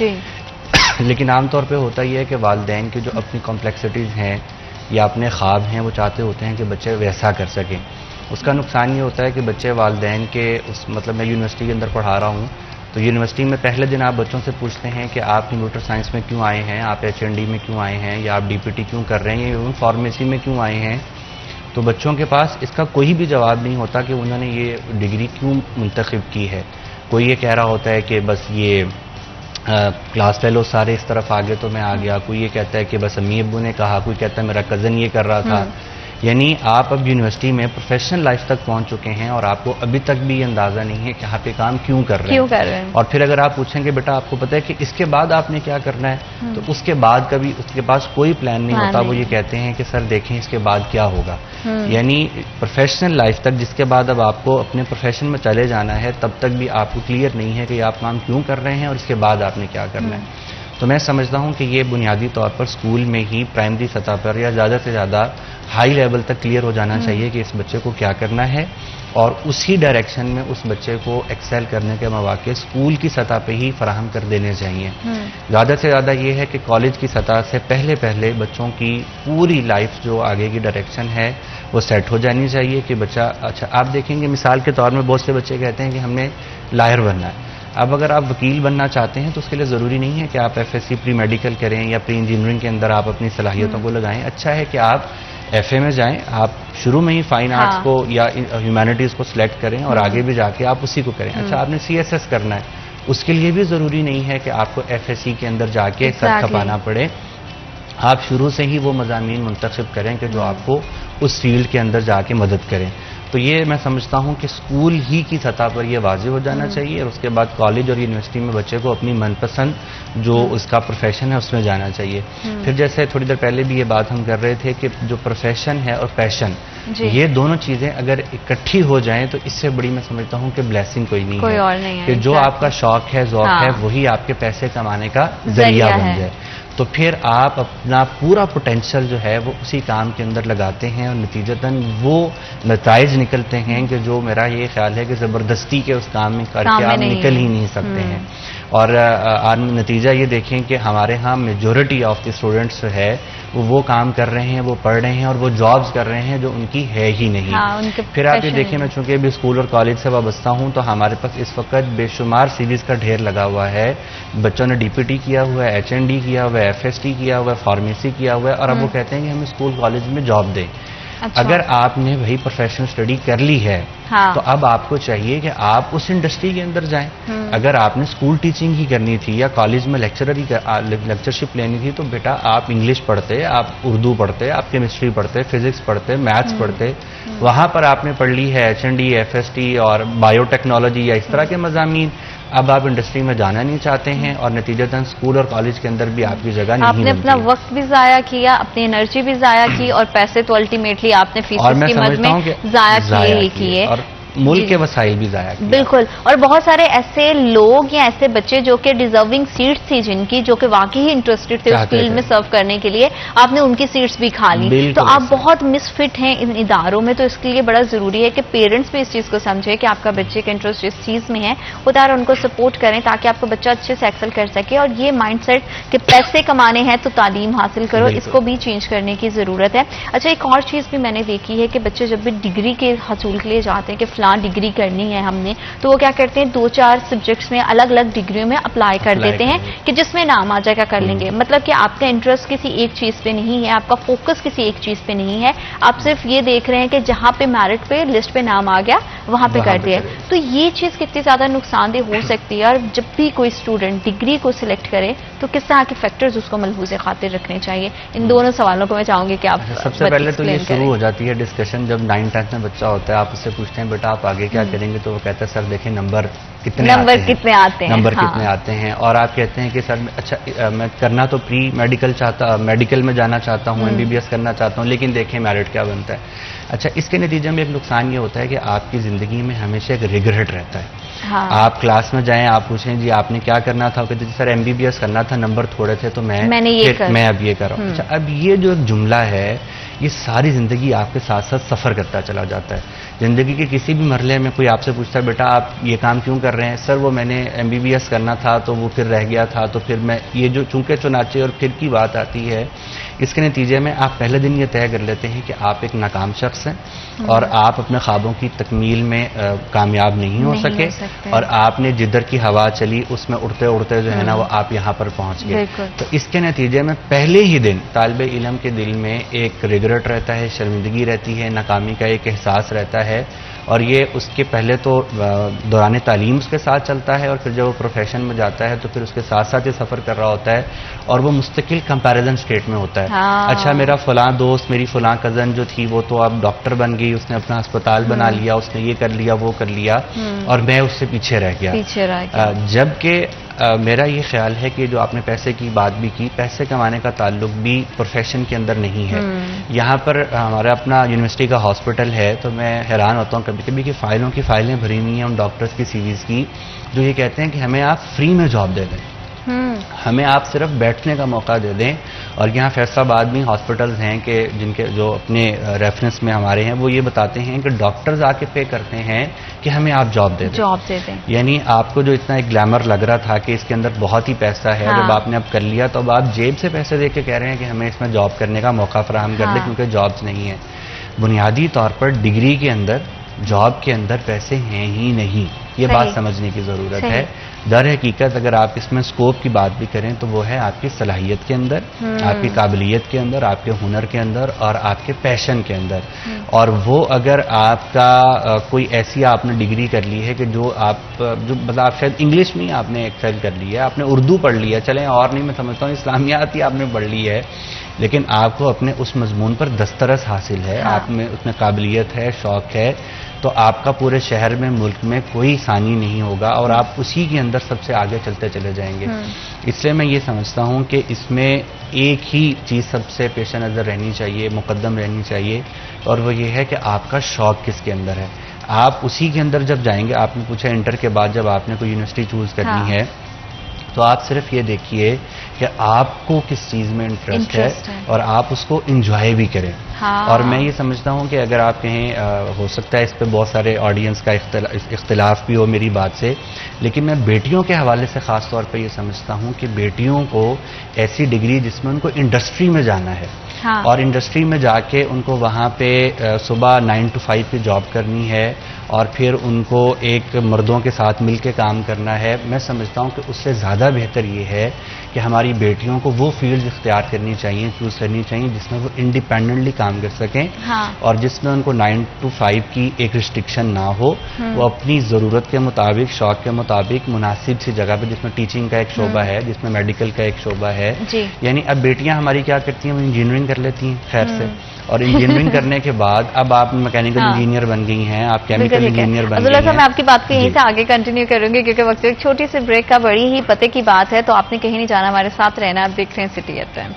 D: لیکن عام طور پہ ہوتا یہ ہے کہ والدین کے جو اپنی کمپلیکسٹیز ہیں یا اپنے خواب ہیں وہ چاہتے ہوتے ہیں کہ بچے ویسا کر سکیں. اس کا نقصان یہ ہوتا ہے کہ بچے والدین کے مطلب میں یونیورسٹی کے اندر پڑھا رہا ہوں تو یونیورسٹی میں پہلے دن آپ بچوں سے پوچھتے ہیں کہ آپ کمپیوٹر سائنس میں کیوں آئے ہیں، آپ HND میں کیوں آئے ہیں، یا آپ DPT کیوں کر رہے ہیں، یا فارمیسی میں کیوں آئے ہیں. تو بچوں کے پاس اس کا کوئی بھی جواب نہیں ہوتا کہ انہوں نے یہ ڈگری کیوں منتخب کی ہے. کوئی یہ کہہ رہا ہوتا ہے کہ بس یہ کلاس فیلو سارے اس طرف آگے تو میں آ گیا، کوئی یہ کہتا ہے کہ بس امی ابو نے کہا، کوئی کہتا ہے میرا کزن یہ کر رہا تھا. یعنی آپ اب یونیورسٹی میں پروفیشنل لائف تک پہنچ چکے ہیں اور آپ کو ابھی تک بھی یہ اندازہ نہیں ہے کہ آپ یہ کام کیوں کر رہے ہیں. اور پھر اگر آپ پوچھیں کہ بیٹا آپ کو پتہ ہے کہ اس کے بعد آپ نے کیا کرنا ہے، تو اس کے بعد کبھی اس کے پاس کوئی پلان نہیں ہوتا. وہ یہ کہتے ہیں کہ سر دیکھیں اس کے بعد کیا ہوگا. یعنی پروفیشنل لائف تک جس کے بعد اب آپ کو اپنے پروفیشن میں چلے جانا ہے تب تک بھی آپ کو کلیئر نہیں ہے کہ آپ کام کیوں کر رہے ہیں اور اس کے بعد آپ نے کیا کرنا ہے. تو میں سمجھتا ہوں کہ یہ بنیادی طور پر اسکول میں ہی پرائمری سطح پر یا زیادہ سے زیادہ ہائی لیول تک کلیئر ہو جانا چاہیے کہ اس بچے کو کیا کرنا ہے، اور اسی ڈائریکشن میں اس بچے کو ایکسل کرنے کے مواقع اسکول کی سطح پہ ہی فراہم کر دینے چاہیے. زیادہ سے زیادہ یہ ہے کہ کالج کی سطح سے پہلے بچوں کی پوری لائف جو آگے کی ڈائریکشن ہے وہ سیٹ ہو جانی چاہیے کہ بچہ اچھا. آپ دیکھیں گے مثال کے طور میں بہت سے بچے کہتے ہیں کہ ہم نے لائر بننا ہے. اب اگر آپ وکیل بننا چاہتے ہیں تو اس کے لیے ضروری نہیں ہے کہ آپ FSC پری میڈیکل کریں یا پری انجینئرنگ کے اندر آپ اپنی صلاحیتوں کو لگائیں. اچھا ہے کہ آپ FA میں جائیں، آپ شروع میں ہی فائن آرٹس کو یا ہیومینٹیز کو سلیکٹ کریں اور آگے بھی جا کے آپ اسی کو کریں. اچھا آپ نے CSS کرنا ہے، اس کے لیے بھی ضروری نہیں ہے کہ آپ کو FSC کے اندر جا کے سر کھپانا پڑے. آپ شروع سے ہی وہ مضامین منتخب کریں کہ جو آپ کو اس فیلڈ کے اندر جا کے مدد کریں. تو یہ میں سمجھتا ہوں کہ اسکول ہی کی سطح پر یہ واضح ہو جانا چاہیے، اور اس کے بعد کالج اور یونیورسٹی میں بچے کو اپنی من پسند جو اس کا پروفیشن ہے اس میں جانا چاہیے. پھر جیسے تھوڑی دیر پہلے بھی یہ بات ہم کر رہے تھے کہ جو پروفیشن ہے اور پیشن، یہ دونوں چیزیں اگر اکٹھی ہو جائیں تو اس سے بڑی میں سمجھتا ہوں کہ بلیسنگ کوئی نہیں ہے کہ جو آپ کا شوق ہے، ذوق ہے، وہی آپ کے پیسے کمانے کا ذریعہ بن جائے. تو پھر آپ اپنا پورا پوٹینشیل جو ہے وہ اسی کام کے اندر لگاتے ہیں اور نتیجتاً وہ نتائج نکلتے ہیں کہ جو میرا یہ خیال ہے کہ زبردستی کے اس کام میں کر کے آپ نکل ہی نہیں سکتے ہیں. اور نتیجہ یہ دیکھیں کہ ہمارے ہاں میجورٹی آف دی اسٹوڈنٹس جو ہے وہ کام کر رہے ہیں، وہ پڑھ رہے ہیں اور وہ جابز کر رہے ہیں جو ان کی ہے ہی نہیں. پھر آپ یہ دیکھیں، میں چونکہ ابھی اسکول اور کالج سے وابستہ ہوں تو ہمارے پاس اس وقت بے شمار سیریز کا ڈھیر لگا ہوا ہے. بچوں نے ڈی پی ٹی کیا ہوا ہے، HND کیا ہوا ہے، FST کیا ہوا ہے، فارمیسی کیا ہوا ہے، اور اب وہ کہتے ہیں کہ ہمیں اسکول کالج میں جاب دیں. اگر آپ نے وہی پروفیشنل اسٹڈی کر لی ہے تو اب آپ کو چاہیے کہ آپ اس انڈسٹری کے اندر جائیں. اگر آپ نے اسکول ٹیچنگ ہی کرنی تھی یا کالج میں لیکچرشپ لینی تھی تو بیٹا آپ انگلش پڑھتے، آپ اردو پڑھتے، آپ کیمسٹری پڑھتے، فزکس پڑھتے، میتھس پڑھتے. وہاں پر آپ نے پڑھ لی ہے HND، FST اور بایو ٹیکنالوجی یا اس طرح کے مضامین. اب آپ انڈسٹری میں جانا نہیں چاہتے ہیں اور نتیجتاً اسکول اور کالج کے اندر بھی آپ کی جگہ نہیں. آپ
A: نے اپنا وقت بھی ضائع کیا، اپنی انرجی بھی ضائع کی، اور پیسے تو الٹیمیٹلی آپ نے فیس کی مد میں ضائع کیے
D: اور ملک کے وسائل بھی ضائع کیے.
A: بالکل. اور بہت سارے ایسے لوگ یا ایسے بچے جو کہ ڈیزرونگ سیٹس تھی جن کی، جو کہ واقعی ہی انٹرسٹڈ تھے اس فیلڈ میں سرو کرنے کے لیے، آپ نے ان کی سیٹس بھی کھا لی. تو آپ بہت مس فٹ ہیں ان اداروں میں. تو اس کے لیے بڑا ضروری ہے کہ پیرنٹس بھی اس چیز کو سمجھے کہ آپ کا بچے کا انٹرسٹ اس چیز میں ہے، خدا ان کو سپورٹ کریں تاکہ آپ کا بچہ اچھے سے ایکسل کر سکے. اور یہ مائنڈ سیٹ کہ پیسے کمانے ہیں تو تعلیم حاصل کرو، اس کو بھی چینج کرنے کی ضرورت ہے. اچھا، ایک اور چیز بھی میں نے دیکھی ہے کہ بچے جب بھی ڈگری کے حصول کے لیے جاتے ہیں کہ فلاں ڈگری کرنی ہے ہم نے، تو وہ کیا کرتے ہیں 2-4 سبجیکٹس میں الگ الگ ڈگریوں میں اپلائی کر دیتے ہیں کہ جس میں نام آ جائے گا کر لیں گے. مطلب کہ آپ کا انٹرسٹ کسی ایک چیز پہ نہیں ہے، آپ کا فوکس کسی ایک چیز پہ نہیں ہے، آپ صرف یہ دیکھ رہے ہیں کہ جہاں پہ میرٹ پہ لسٹ پہ نام آ گیا وہاں پہ کر دیا. تو یہ چیز کتنی زیادہ نقصان دہ ہو سکتی ہے. اور جب بھی کوئی اسٹوڈنٹ ڈگری کو سلیکٹ کرے تو کس طرح کے فیکٹرز اس کو ملحوظ خاطر رکھنے چاہیے؟ ان دونوں سوالوں کو میں چاہوں گی کہ آپ
D: سب سے پہلے تو یہ شروع ہو جاتی ہے ڈسکشن جب 9th-10th میں بچہ ہوتا ہے. آپ اس سے پوچھتے ہیں بیٹا آپ آگے کیا کریں گے، تو وہ کہتا ہے سر دیکھیں نمبر کتنے آتے ہیں. اور آپ کہتے ہیں کہ سر اچھا میں کرنا تو میڈیکل میں جانا چاہتا ہوں، MBBS کرنا چاہتا ہوں، لیکن دیکھیں میرٹ کیا بنتا ہے. اچھا، اس کے نتیجے میں ایک نقصان یہ ہوتا ہے کہ آپ کی زندگی میں ہمیشہ ایک ریگریٹ رہتا ہے. آپ کلاس میں جائیں، آپ پوچھیں جی آپ نے کیا کرنا تھا، کہتے سر MBBS کرنا تھا، نمبر تھوڑے تھے تو میں اب یہ کر رہا ہوں. اچھا، اب یہ جو ایک جملہ ہے یہ ساری زندگی آپ کے ساتھ ساتھ سفر کرتا چلا جاتا ہے. زندگی کے کسی بھی مرحلے میں کوئی آپ سے پوچھتا ہے بیٹا آپ یہ کام کیوں کر رہے ہیں، سر وہ میں نے MBBS کرنا تھا تو وہ پھر رہ گیا تھا، تو پھر میں یہ جو چونکہ چنانچہ اور پھر کی بات آتی ہے. اس کے نتیجے میں آپ پہلے دن یہ طے کر لیتے ہیں کہ آپ ایک ناکام شخص ہیں اور آپ اپنے خوابوں کی تکمیل میں کامیاب نہیں ہو سکے، اور آپ نے جدھر کی ہوا چلی اس میں اڑتے اڑتے جو ہے نا وہ آپ یہاں پر پہنچ گئے. تو اس کے نتیجے میں پہلے ہی دن طالب علم کے دل میں ایک ریگریٹ رہتا ہے، شرمندگی رہتی ہے، ناکامی کا ایک احساس رہتا ہے. اور یہ اس کے پہلے تو دوران تعلیم اس کے ساتھ چلتا ہے، اور پھر جب وہ پروفیشن میں جاتا ہے تو پھر اس کے ساتھ ساتھ یہ سفر کر رہا ہوتا ہے اور وہ مستقل کمپیریزن سٹیٹ میں ہوتا ہے. اچھا میرا فلاں دوست، میری فلاں کزن جو تھی وہ تو اب ڈاکٹر بن گئی، اس نے اپنا ہسپتال بنا لیا، اس نے یہ کر لیا وہ کر لیا، اور میں اس سے پیچھے رہ گیا. جبکہ میرا یہ خیال ہے کہ جو آپ نے پیسے کی بات بھی کی، پیسے کمانے کا تعلق بھی پروفیشن کے اندر نہیں ہے. یہاں پر ہمارا اپنا یونیورسٹی کا ہاسپٹل ہے تو میں حیران ہوتا ہوں کبھی کبھی کہ فائلوں کی فائلیں بھری ہوئی ہیں ہم ڈاکٹرز کی سیریز کی، جو یہ کہتے ہیں کہ ہمیں آپ فری میں جاب دے دیں، ہمیں آپ صرف بیٹھنے کا موقع دے دیں. اور یہاں فیصل آباد میں ہاسپٹلز ہیں کہ جن کے جو اپنے ریفرنس میں ہمارے ہیں وہ یہ بتاتے ہیں کہ ڈاکٹرز آ کے پے کرتے ہیں کہ ہمیں آپ جاب دے دیں. یعنی آپ کو جو اتنا ایک گلیمر لگ رہا تھا کہ اس کے اندر بہت ہی پیسہ ہے، جب آپ نے اب کر لیا تو اب آپ جیب سے پیسے دے کے کہہ رہے ہیں کہ ہمیں اس میں جاب کرنے کا موقع فراہم کر دیں، کیونکہ جابز نہیں ہیں. بنیادی طور پر ڈگری کے اندر جاب کے اندر پیسے ہیں ہی نہیں، یہ بات سمجھنے کی ضرورت ہے. در حقیقت اگر آپ اس میں سکوپ کی بات بھی کریں تو وہ ہے آپ کی صلاحیت کے اندر، آپ کی قابلیت کے اندر، آپ کے ہنر کے اندر اور آپ کے پیشن کے اندر. اور وہ اگر آپ کا کوئی ایسی آپ نے ڈگری کر لی ہے کہ جو مطلب آپ شاید انگلش میں آپ نے ایکسل کر لی ہے، آپ نے اردو پڑھ لی ہے، چلیں اور نہیں میں سمجھتا ہوں اسلامیات ہی آپ نے پڑھ لی ہے، لیکن آپ کو اپنے اس مضمون پر دسترس حاصل ہے، آپ میں اس میں قابلیت ہے، شوق ہے، تو آپ کا پورے شہر میں ملک میں کوئی ثانی نہیں ہوگا اور آپ اسی کے اندر سب سے آگے چلتے چلے جائیں گے. اس لیے میں یہ سمجھتا ہوں کہ اس میں ایک ہی چیز سب سے پیش نظر رہنی چاہیے، مقدم رہنی چاہیے، اور وہ یہ ہے کہ آپ کا شوق کس کے اندر ہے. آپ اسی کے اندر جب جائیں گے، آپ نے پوچھا انٹر کے بعد جب آپ نے کوئی یونیورسٹی چوز کرنی ہے تو آپ صرف یہ دیکھیے کہ آپ کو کس چیز میں انٹرسٹ ہے اور آپ اس کو انجوائے بھی کریں. اور میں یہ سمجھتا ہوں کہ اگر آپ کہیں ہو سکتا ہے اس پہ بہت سارے آڈینس کا اختلاف بھی ہو میری بات سے، لیکن میں بیٹیوں کے حوالے سے خاص طور پہ یہ سمجھتا ہوں کہ بیٹیوں کو ایسی ڈگری جس میں ان کو انڈسٹری میں جانا ہے اور انڈسٹری میں جا کے ان کو وہاں پہ صبح 9 to 5 کی جاب کرنی ہے اور پھر ان کو ایک مردوں کے ساتھ مل کے کام کرنا ہے. میں سمجھتا ہوں کہ اس سے زیادہ بہتر یہ ہے کہ ہماری بیٹیوں کو وہ فیلڈ اختیار کرنی چاہیے، چوز کرنی چاہیے جس میں وہ انڈیپینڈنٹلی کام کر سکیں اور جس میں ان کو 9 to 5 کی ایک ریسٹرکشن نہ ہو. وہ اپنی ضرورت کے مطابق، شوق کے مطابق مناسب سی جگہ پہ، جس میں ٹیچنگ کا ایک شعبہ ہے، جس میں میڈیکل کا ایک شعبہ ہے. یعنی اب بیٹیاں ہماری کیا کرتی ہیں، وہ انجینئرنگ کر لیتی ہیں خیر سے، اور انجینئرنگ کرنے کے بعد اب آپ میکینیکل انجینئر بن گئی ہیں، آپ کیمیکل انجینئر بن گئی ہیں.
A: میں آپ کی بات کو یہیں سے آگے کنٹینیو کروں گی کیونکہ وقت ایک چھوٹی سی بریک کا بڑی ہی پتے کی بات ہے، تو آپ نے کہیں نہیں جانا، ہمارے ساتھ رہنا. آپ دیکھ رہے ہیں سٹی ایف ایم.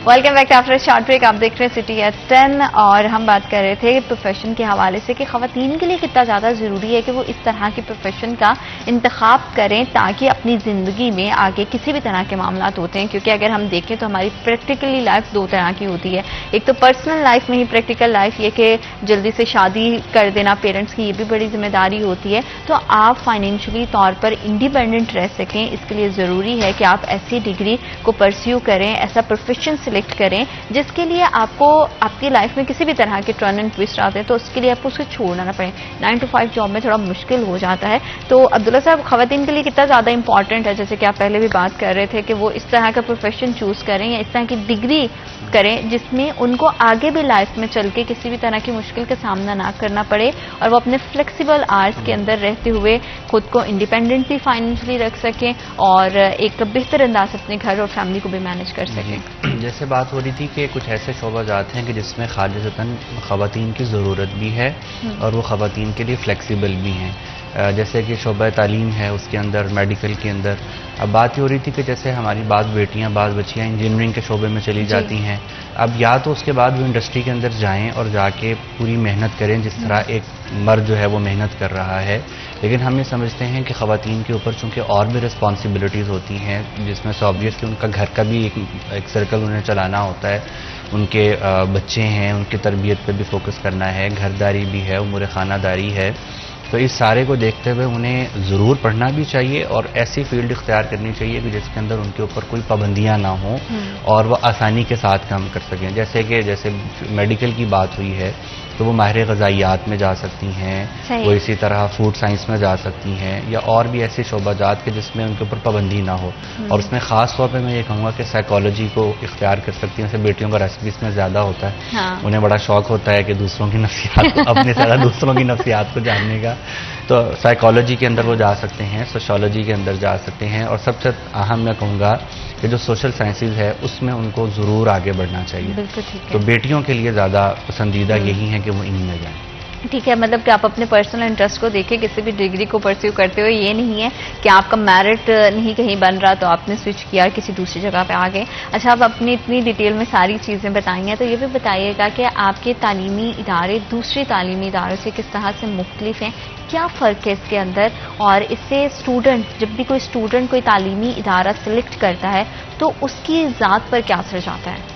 A: Welcome back after short break. آپ دیکھ رہے ہیں سٹی ایٹ 10 اور ہم بات کر رہے تھے پروفیشن کے حوالے سے کہ خواتین کے لیے کتنا زیادہ ضروری ہے کہ وہ اس طرح کی پروفیشن کا انتخاب کریں تاکہ اپنی زندگی میں آگے کسی بھی طرح کے معاملات ہوتے ہیں. کیونکہ اگر ہم دیکھیں تو ہماری پریکٹیکلی لائف دو طرح کی ہوتی ہے. ایک تو پرسنل لائف میں ہی پریکٹیکل لائف یہ کہ جلدی سے شادی کر دینا پیرنٹس کی، یہ بھی بڑی ذمہ داری ہوتی ہے. تو آپ فائنینشلی طور پر انڈیپینڈنٹ رہ سکیں، اس کے لیے ضروری ہے کہ آپ ایسی ڈگری کو پرسیو کریں، ایسا پروفیشن سلیکٹ کریں جس کے لیے آپ کو آپ کی لائف میں کسی بھی طرح کے ٹرن اینڈ ٹوسٹ آتے ہیں تو اس کے لیے آپ کو اسے چھوڑنا نہ پڑے. 9 to 5 جاب میں تھوڑا مشکل ہو جاتا ہے. تو عبداللہ صاحب، خواتین کے لیے کتنا زیادہ امپورٹنٹ ہے، جیسے کہ آپ پہلے بھی بات کر رہے تھے، کہ وہ اس طرح کا پروفیشن چوز کریں یا اس طرح کی ڈگری کریں جس میں ان کو آگے بھی لائف میں چل کے کسی بھی طرح کی مشکل کا سامنا نہ کرنا پڑے اور وہ اپنے فلیکسیبل آورس کے اندر رہتے ہوئے خود کو انڈیپینڈنٹلی فائنینشلی رکھ سکیں اور ایک بہتر انداز اپنے گھر اور فیملی کو بھی مینج کر سکیں.
D: جیسے بات ہو رہی تھی کہ کچھ ایسے شعبہ جات ہیں کہ جس میں خالصتاً خواتین کی ضرورت بھی ہے اور وہ خواتین کے لیے فلیکسیبل بھی ہیں. جیسے کہ شعبہ تعلیم ہے، اس کے اندر میڈیکل کے اندر اب بات یہ ہو رہی تھی کہ جیسے ہماری بعض بیٹیاں، بعض بچیاں انجینئرنگ کے شعبے میں چلی جاتی ہیں. اب یا تو اس کے بعد وہ انڈسٹری کے اندر جائیں اور جا کے پوری محنت کریں جس طرح ایک مرد جو ہے وہ محنت کر رہا ہے. لیکن ہم یہ سمجھتے ہیں کہ خواتین کے اوپر چونکہ اور بھی رسپانسبلٹیز ہوتی ہیں، جس میں سے آبویسلی ان کا گھر کا بھی ایک سرکل انہیں چلانا ہوتا ہے، ان کے بچے ہیں، ان کی تربیت پہ بھی فوکس کرنا ہے، گھرداری بھی ہے، امور خانہ داری ہے. تو اس سارے کو دیکھتے ہوئے انہیں ضرور پڑھنا بھی چاہیے اور ایسی فیلڈ اختیار کرنی چاہیے کہ جس کے اندر ان کے اوپر کوئی پابندیاں نہ ہوں اور وہ آسانی کے ساتھ کام کر سکیں. جیسے میڈیکل کی بات ہوئی ہے تو وہ ماہر غذائیات میں جا سکتی ہیں، وہ اسی طرح فوڈ سائنس میں جا سکتی ہیں یا اور بھی ایسے شعبہ جات کے جس میں ان کے اوپر پابندی نہ ہو. اور اس میں خاص طور پہ میں یہ کہوں گا کہ سائیکالوجی کو اختیار کر سکتی ہیں. جیسے بیٹیوں کا ریسپیز میں زیادہ ہوتا ہے، انہیں بڑا شوق ہوتا ہے کہ دوسروں کی نفسیات اپنے طرح دوسروں کی نفسیات کو جاننے کا، تو سائیکالوجی کے اندر وہ جا سکتے ہیں، سوشیولوجی کے اندر جا سکتے ہیں. اور سب سے اہم میں کہوں گا کہ جو سوشل سائنسز ہے اس میں ان کو ضرور آگے بڑھنا چاہیے. تو بیٹیوں کے لیے زیادہ پسندیدہ یہی ہے کہ وہ انہی میں جائیں.
A: ٹھیک ہے، مطلب کہ آپ اپنے پرسنل انٹرسٹ کو دیکھیں، کسی بھی ڈگری کو پرسیو کرتے ہوئے یہ نہیں ہے کہ آپ کا میرٹ نہیں کہیں بن رہا تو آپ نے سوئچ کیا اور کسی دوسری جگہ پہ آ گئے. اچھا، آپ اپنی اتنی ڈیٹیل میں ساری چیزیں بتائیں ہیں تو یہ بھی بتائیے گا کہ آپ کے تعلیمی ادارے دوسری تعلیمی اداروں سے کس طرح سے مختلف ہیں، کیا فرق ہے اس کے اندر، اور اس سے اسٹوڈنٹ، جب بھی کوئی اسٹوڈنٹ کوئی تعلیمی ادارہ سلیکٹ کرتا ہے تو اس کی ذات پر کیا اثر جاتا ہے؟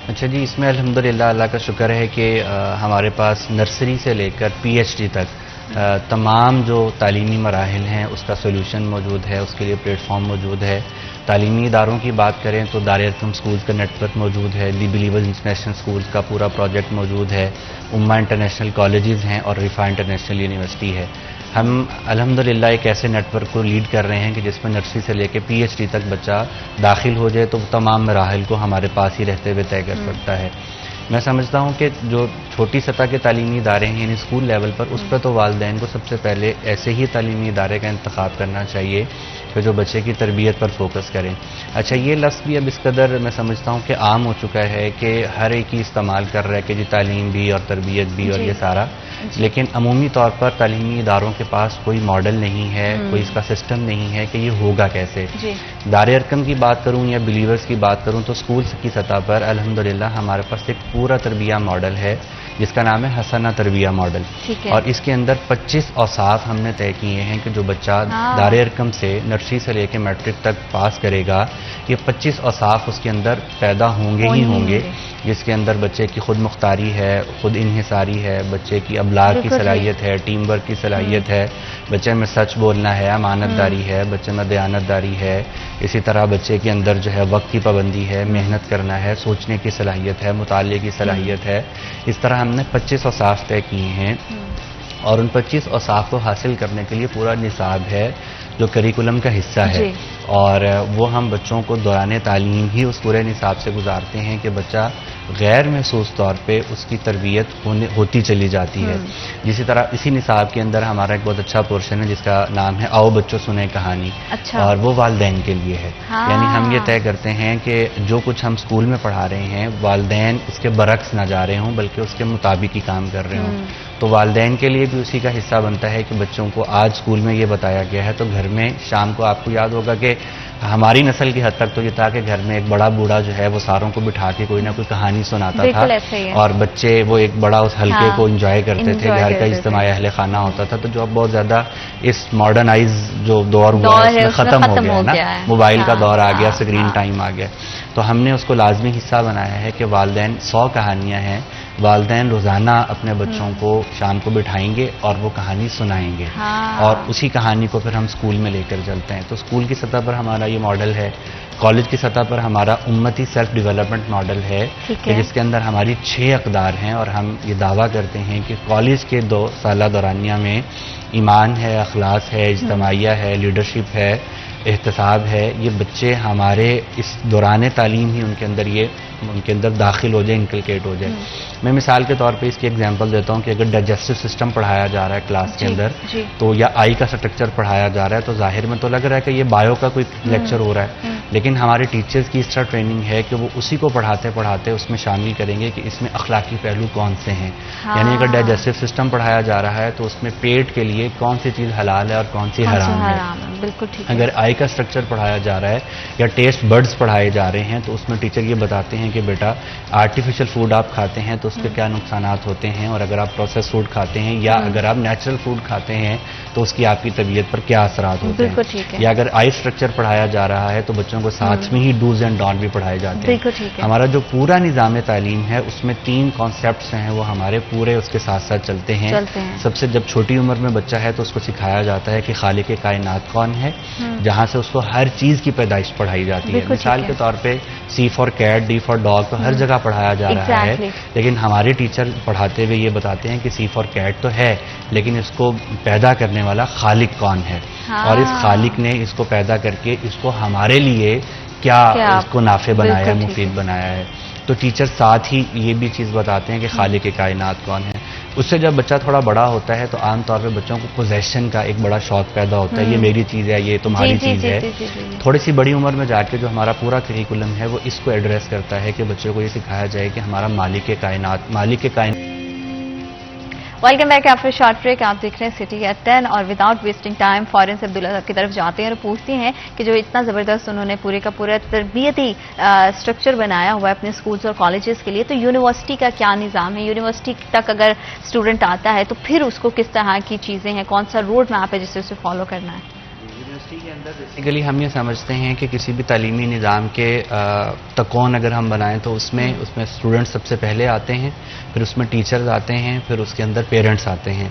D: اچھا جی، اس میں الحمدللہ اللہ کا شکر ہے کہ ہمارے پاس نرسری سے لے کر PhD تک تمام جو تعلیمی مراحل ہیں اس کا سولوشن موجود ہے، اس کے لیے پلیٹ فارم موجود ہے. تعلیمی اداروں کی بات کریں تو دار ارقم سکولز کا نیٹ ورک موجود ہے، دی بلیورز انٹرنیشنل سکولز کا پورا پروجیکٹ موجود ہے، امہ انٹرنیشنل کالجز ہیں اور رفا انٹرنیشنل یونیورسٹی ہے. ہم الحمدللہ ایک ایسے نیٹ ورک کو لیڈ کر رہے ہیں کہ جس میں نرسری سے لے کے PhD تک بچہ داخل ہو جائے تو تمام مراحل کو ہمارے پاس ہی رہتے ہوئے طے کر سکتا ہے. میں سمجھتا ہوں کہ جو چھوٹی سطح کے تعلیمی ادارے ہیں یعنی اسکول لیول پر، اس پہ تو والدین کو سب سے پہلے ایسے ہی تعلیمی ادارے کا انتخاب کرنا چاہیے کہ جو بچے کی تربیت پر فوکس کریں. اچھا، یہ لفظ بھی اب اس قدر میں سمجھتا ہوں کہ عام ہو چکا ہے کہ ہر ایک ہی استعمال کر رہا ہے کہ جی تعلیم بھی اور تربیت بھی اور یہ سارا. لیکن عمومی طور پر تعلیمی اداروں کے پاس کوئی ماڈل نہیں ہے، کوئی اس کا سسٹم نہیں ہے کہ یہ ہوگا کیسے. دار ارقم کی بات کروں یا بلیورز کی بات کروں تو اسکولس کی سطح پر الحمدللہ ہمارے پاس ایک پورا تربیہ ماڈل ہے جس کا نام ہے حسنہ تربیہ ماڈل، اور اس کے اندر 25 اوصاف ہم نے طے کیے ہیں کہ جو بچہ دار ارقم سے نرسری سے لے کے میٹرک تک پاس کرے گا، یہ 25 اوصاف اس کے اندر پیدا ہوں گے، جس کے اندر بچے کی خود مختاری ہے، خود انحصاری ہے، بچے کی ابلاغ کی صلاحیت ہے، ٹیم ورک کی صلاحیت ہے، بچے میں سچ بولنا ہے، امانت داری ہے، بچے میں دیانت داری ہے، اسی طرح بچے کے اندر جو ہے وقت کی پابندی ہے، محنت کرنا ہے، سوچنے کی صلاحیت ہے، مطالعے کی صلاحیت ہے. اس طرح ہم نے 25 اوصاف طے کیے ہیں، اور ان 25 اوصاف کو حاصل کرنے کے لیے پورا نصاب ہے جو کریکولم کا حصہ ہے، اور وہ ہم بچوں کو دوران تعلیم ہی اس پورے نصاب سے گزارتے ہیں کہ بچہ غیر محسوس طور پہ اس کی تربیت ہوتی چلی جاتی ہے. اسی طرح اسی نصاب کے اندر ہمارا ایک بہت اچھا پورشن ہے جس کا نام ہے آؤ بچوں سنیں کہانی، اور وہ والدین کے لیے ہے. یعنی ہم یہ طے کرتے ہیں کہ جو کچھ ہم اسکول میں پڑھا رہے ہیں والدین اس کے برعکس نہ جا رہے ہوں بلکہ اس کے مطابق ہی کام کر رہے ہوں. تو والدین کے لیے بھی اسی کا حصہ بنتا ہے کہ بچوں کو آج اسکول میں یہ بتایا گیا ہے تو گھر میں شام کو آپ کو یاد ہوگا کہ ہماری نسل کی حد تک تو یہ تھا کہ گھر میں ایک بڑا بوڑھا جو ہے وہ ساروں کو بٹھا کے کوئی نہ کوئی کہانی سناتا تھا، اور بچے وہ ایک بڑا اس حلقے کو انجوائے کرتے تھے، گھر کا اجتماعی اہل خانہ ہوتا تھا. تو جو اب بہت زیادہ اس ماڈرنائز جو دور ہوا ہے اس میں ختم ہو گیا نا، موبائل کا دور آ گیا، اسکرین ٹائم آ گیا. تو ہم نے اس کو لازمی حصہ بنایا ہے کہ والدین 100 کہانیاں ہیں، والدین روزانہ اپنے بچوں کو شام کو بٹھائیں گے اور وہ کہانی سنائیں گے، اور اسی کہانی کو پھر ہم اسکول میں لے کر چلتے ہیں. تو اسکول کی سطح پر ہمارا یہ ماڈل ہے. کالج کی سطح پر ہمارا امتی سیلف ڈیولپمنٹ ماڈل ہے کہ جس کے اندر ہماری 6 اقدار ہیں، اور ہم یہ دعویٰ کرتے ہیں کہ کالج کے 2 سالہ دورانیہ میں ایمان ہے، اخلاص ہے، اجتماعیہ ہے، لیڈرشپ ہے، احتساب ہے، یہ بچے ہمارے اس دوران تعلیم ہی ان کے اندر داخل ہو جائے، انکلکیٹ ہو جائے. میں مثال کے طور پہ اس کی ایگزامپل دیتا ہوں کہ اگر ڈائجسٹو سسٹم پڑھایا جا رہا ہے کلاس کے اندر تو یا آئی کا اسٹرکچر پڑھایا جا رہا ہے تو ظاہر میں تو لگ رہا ہے کہ یہ بایو کا کوئی لیکچر ہو رہا ہے، لیکن ہمارے ٹیچرز کی اس طرح ٹریننگ ہے کہ وہ اسی کو پڑھاتے پڑھاتے اس میں شامل کریں گے کہ اس میں اخلاقی پہلو کون سے ہیں. یعنی اگر ڈائجسٹو سسٹم پڑھایا جا رہا ہے تو اس میں پیٹ کے لیے کون سی چیز حلال ہے اور کون سی حرام ہے.
A: بالکل ٹھیک.
D: اگر آئی کا اسٹرکچر پڑھایا جا رہا ہے یا ٹیسٹ برڈز پڑھائے جا رہے ہیں تو اس میں ٹیچر یہ بتاتے ہیں کہ بیٹا آرٹیفیشل فوڈ آپ کھاتے ہیں تو اس کے کیا نقصانات ہوتے ہیں، اور اگر آپ پروسیس فوڈ کھاتے ہیں یا اگر آپ نیچرل فوڈ کھاتے ہیں تو اس کی آپ کی طبیعت پر کیا اثرات ہوتے ہیں. یا اگر آئی اسٹرکچر پڑھایا جا رہا ہے تو بچوں کو ساتھ میں ہی ڈوز اینڈ ڈونٹ بھی پڑھائے جاتے ہیں. ہمارا جو پورا نظام تعلیم ہے اس میں 3 کانسیپٹس ہیں وہ ہمارے پورے اس کے ساتھ ساتھ چلتے ہیں. سب سے جب چھوٹی عمر میں بچہ ہے تو اس کو سکھایا جاتا ہے کہ خالق کائنات کون ہے، جہاں سے اس کو ہر چیز کی پیدائش پڑھائی جاتی ہے. مثال کے طور پہ C for cat, D for dog تو ہر جگہ پڑھایا جا رہا ہے، لیکن ہمارے ٹیچر پڑھاتے ہوئے یہ بتاتے ہیں کہ C فار کیٹ تو ہے لیکن اس کو پیدا کرنے والا خالق کون ہے، اور اس خالق نے اس کو پیدا کر کے اس کو ہمارے لیے کیا اس کو نافع بنایا ہے، مفید بنایا ہے. تو ٹیچر ساتھ ہی یہ بھی چیز بتاتے ہیں کہ خالق کائنات کون ہے. اس سے جب بچہ تھوڑا بڑا ہوتا ہے تو عام طور پہ بچوں کو پوزیشن کا ایک بڑا شوق پیدا ہوتا ہے، یہ میری چیز ہے، یہ تمہاری چیز ہے. تھوڑی سی بڑی عمر میں جا کے جو ہمارا پورا کریکولم ہے وہ اس کو ایڈریس کرتا ہے کہ بچوں کو یہ سکھایا جائے کہ ہمارا مالک کائنات.
A: Welcome back after short break. آپ دیکھ رہے ہیں سٹی ایٹ 10 اور وداؤٹ ویسٹنگ ٹائم فوراً سے عبداللہ صاحب کی طرف جاتے ہیں اور پوچھتے ہیں کہ جو اتنا زبردست انہوں نے پورے کا پورا تربیتی اسٹرکچر بنایا ہوا ہے اپنے اسکولز اور کالجز کے لیے، تو یونیورسٹی کا کیا نظام ہے؟ یونیورسٹی تک اگر اسٹوڈنٹ آتا ہے تو پھر اس کو کس طرح کی چیزیں ہیں، کون سا روڈ میپ ہے جسے اسے فالو کرنا ہے؟
D: یونیورسٹی کے اندر بیسیکلی ہم یہ سمجھتے ہیں کہ کسی بھی تعلیمی نظام کے تکون اگر ہم بنائیں تو اس میں اسٹوڈنٹ سب سے پہلے آتے ہیں، پھر اس میں ٹیچرز آتے ہیں، پھر اس کے اندر پیرنٹس آتے ہیں.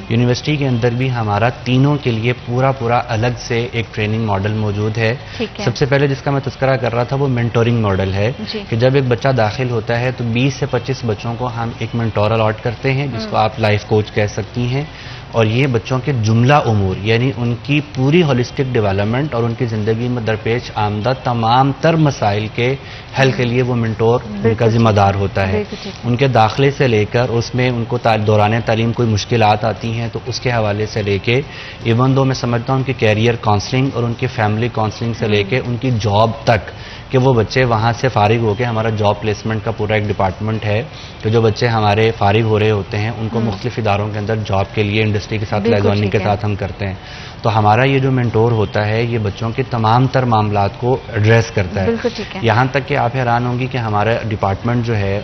D: یونیورسٹی کے اندر بھی ہمارا تینوں کے لیے پورا الگ سے ایک ٹریننگ ماڈل موجود ہے. سب سے پہلے جس کا میں تذکرہ کر رہا تھا وہ مینٹورنگ ماڈل ہے کہ جب ایک بچہ داخل ہوتا ہے تو 20 سے 25 بچوں کو ہم ایک مینٹور الاٹ کرتے ہیں جس کو آپ لائف کوچ کہہ سکتی ہیں، اور یہ بچوں کے جملہ امور یعنی ان کی پوری ہولسٹک ڈیولپمنٹ اور ان کی زندگی میں درپیش آمدہ تمام تر مسائل کے حل کے لیے وہ منٹور ان کا ذمہ دار ہوتا ہے. ان کے داخلے سے لے کر اس میں ان کو دوران تعلیم کوئی مشکلات آتی ہیں تو اس کے حوالے سے لے کے ایون دو میں سمجھتا ہوں ان کی کیریئر کاؤنسلنگ اور ان کی فیملی کاؤنسلنگ سے لے کے ان کی جاب تک کہ وہ بچے وہاں سے فارغ ہو کے ہمارا جاب پلیسمنٹ کا پورا ایک ڈپارٹمنٹ ہے کہ جو بچے ہمارے فارغ ہو رہے ہوتے ہیں ان کو مختلف اداروں کے اندر جاب کے لیے انڈسٹری کے ساتھ لائزوننگ کے ساتھ ہم کرتے ہیں. تو ہمارا یہ جو مینٹور ہوتا ہے یہ بچوں کے تمام تر معاملات کو ایڈریس کرتا ہے. یہاں تک کہ آپ حیران ہوں گی کہ ہمارا ڈپارٹمنٹ جو ہے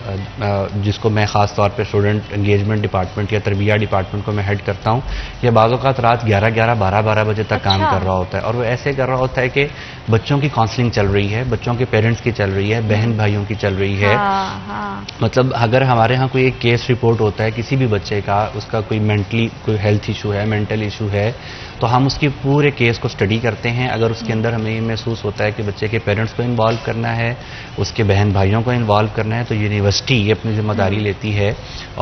D: جس کو میں خاص طور پہ اسٹوڈنٹ انگیجمنٹ ڈپارٹمنٹ یا تربیہ ڈپارٹمنٹ کو میں ہیڈ کرتا ہوں، یہ بعض اوقات رات 11-12 بجے تک کام کر رہا ہوتا ہے. اور وہ ایسے کر رہا ہوتا ہے کہ بچوں کی کاؤنسلنگ چل رہی ہے، بچوں کے پیرنٹس کی چل رہی ہے، بہن بھائیوں کی چل رہی ہے. مطلب اگر ہمارے ہاں کوئی ایک کیس رپورٹ ہوتا ہے کسی بھی بچے کا، اس کا کوئی مینٹلی کوئی ہیلتھ ایشو ہے، مینٹل ایشو ہے، تو ہم اس کی پورے کیس کو اسٹڈی کرتے ہیں. اگر اس کے اندر ہمیں یہ محسوس ہوتا ہے کہ بچے کے پیرنٹس کو انوالو کرنا ہے، اس کے بہن بھائیوں کو انوالو کرنا ہے، تو یونیورسٹی یہ اپنی ذمہ داری لیتی ہے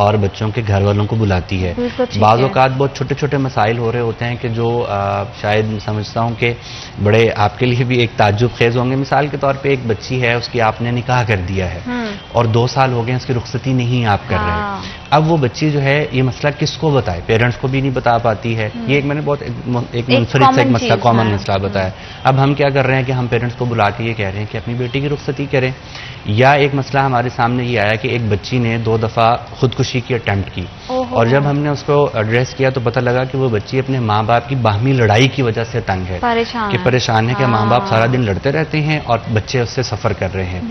D: اور بچوں کے گھر والوں کو بلاتی ہے. بعض اوقات بہت چھوٹے چھوٹے مسائل ہو رہے ہوتے ہیں کہ جو شاید میں سمجھتا ہوں کہ بڑے آپ کے لیے بھی ایک تعجب خیز ہوں گے. مثال کے طور پہ ایک بچی ہے، اس کی آپ نے نکاح کر دیا ہے اور 2 سال ہو گئے اس کی رخصتی نہیں آپ کر رہے. اب وہ بچی جو ہے یہ مسئلہ کس کو بتائے؟ پیرنٹس کو بھی نہیں بتا پاتی ہے. یہ ایک میں نے بہت ایک منفرد ایک مسئلہ کامن مسئلہ بتایا. اب ہم کیا کر رہے ہیں کہ ہم پیرنٹس کو بلا کے یہ کہہ رہے ہیں کہ اپنی بیٹی کی رخصتی کریں. یا ایک مسئلہ ہمارے سامنے یہ آیا کہ ایک بچی نے 2 دفعہ خودکشی کی اٹیمپٹ کی، اور جب ہم نے اس کو ایڈریس کیا تو پتہ لگا کہ وہ بچی اپنے ماں باپ کی باہمی لڑائی کی وجہ سے تنگ ہے، کہ پریشان ہے کہ ماں باپ سارا دن لڑتے رہتے ہیں اور بچے اس سے سفر کر رہے ہیں.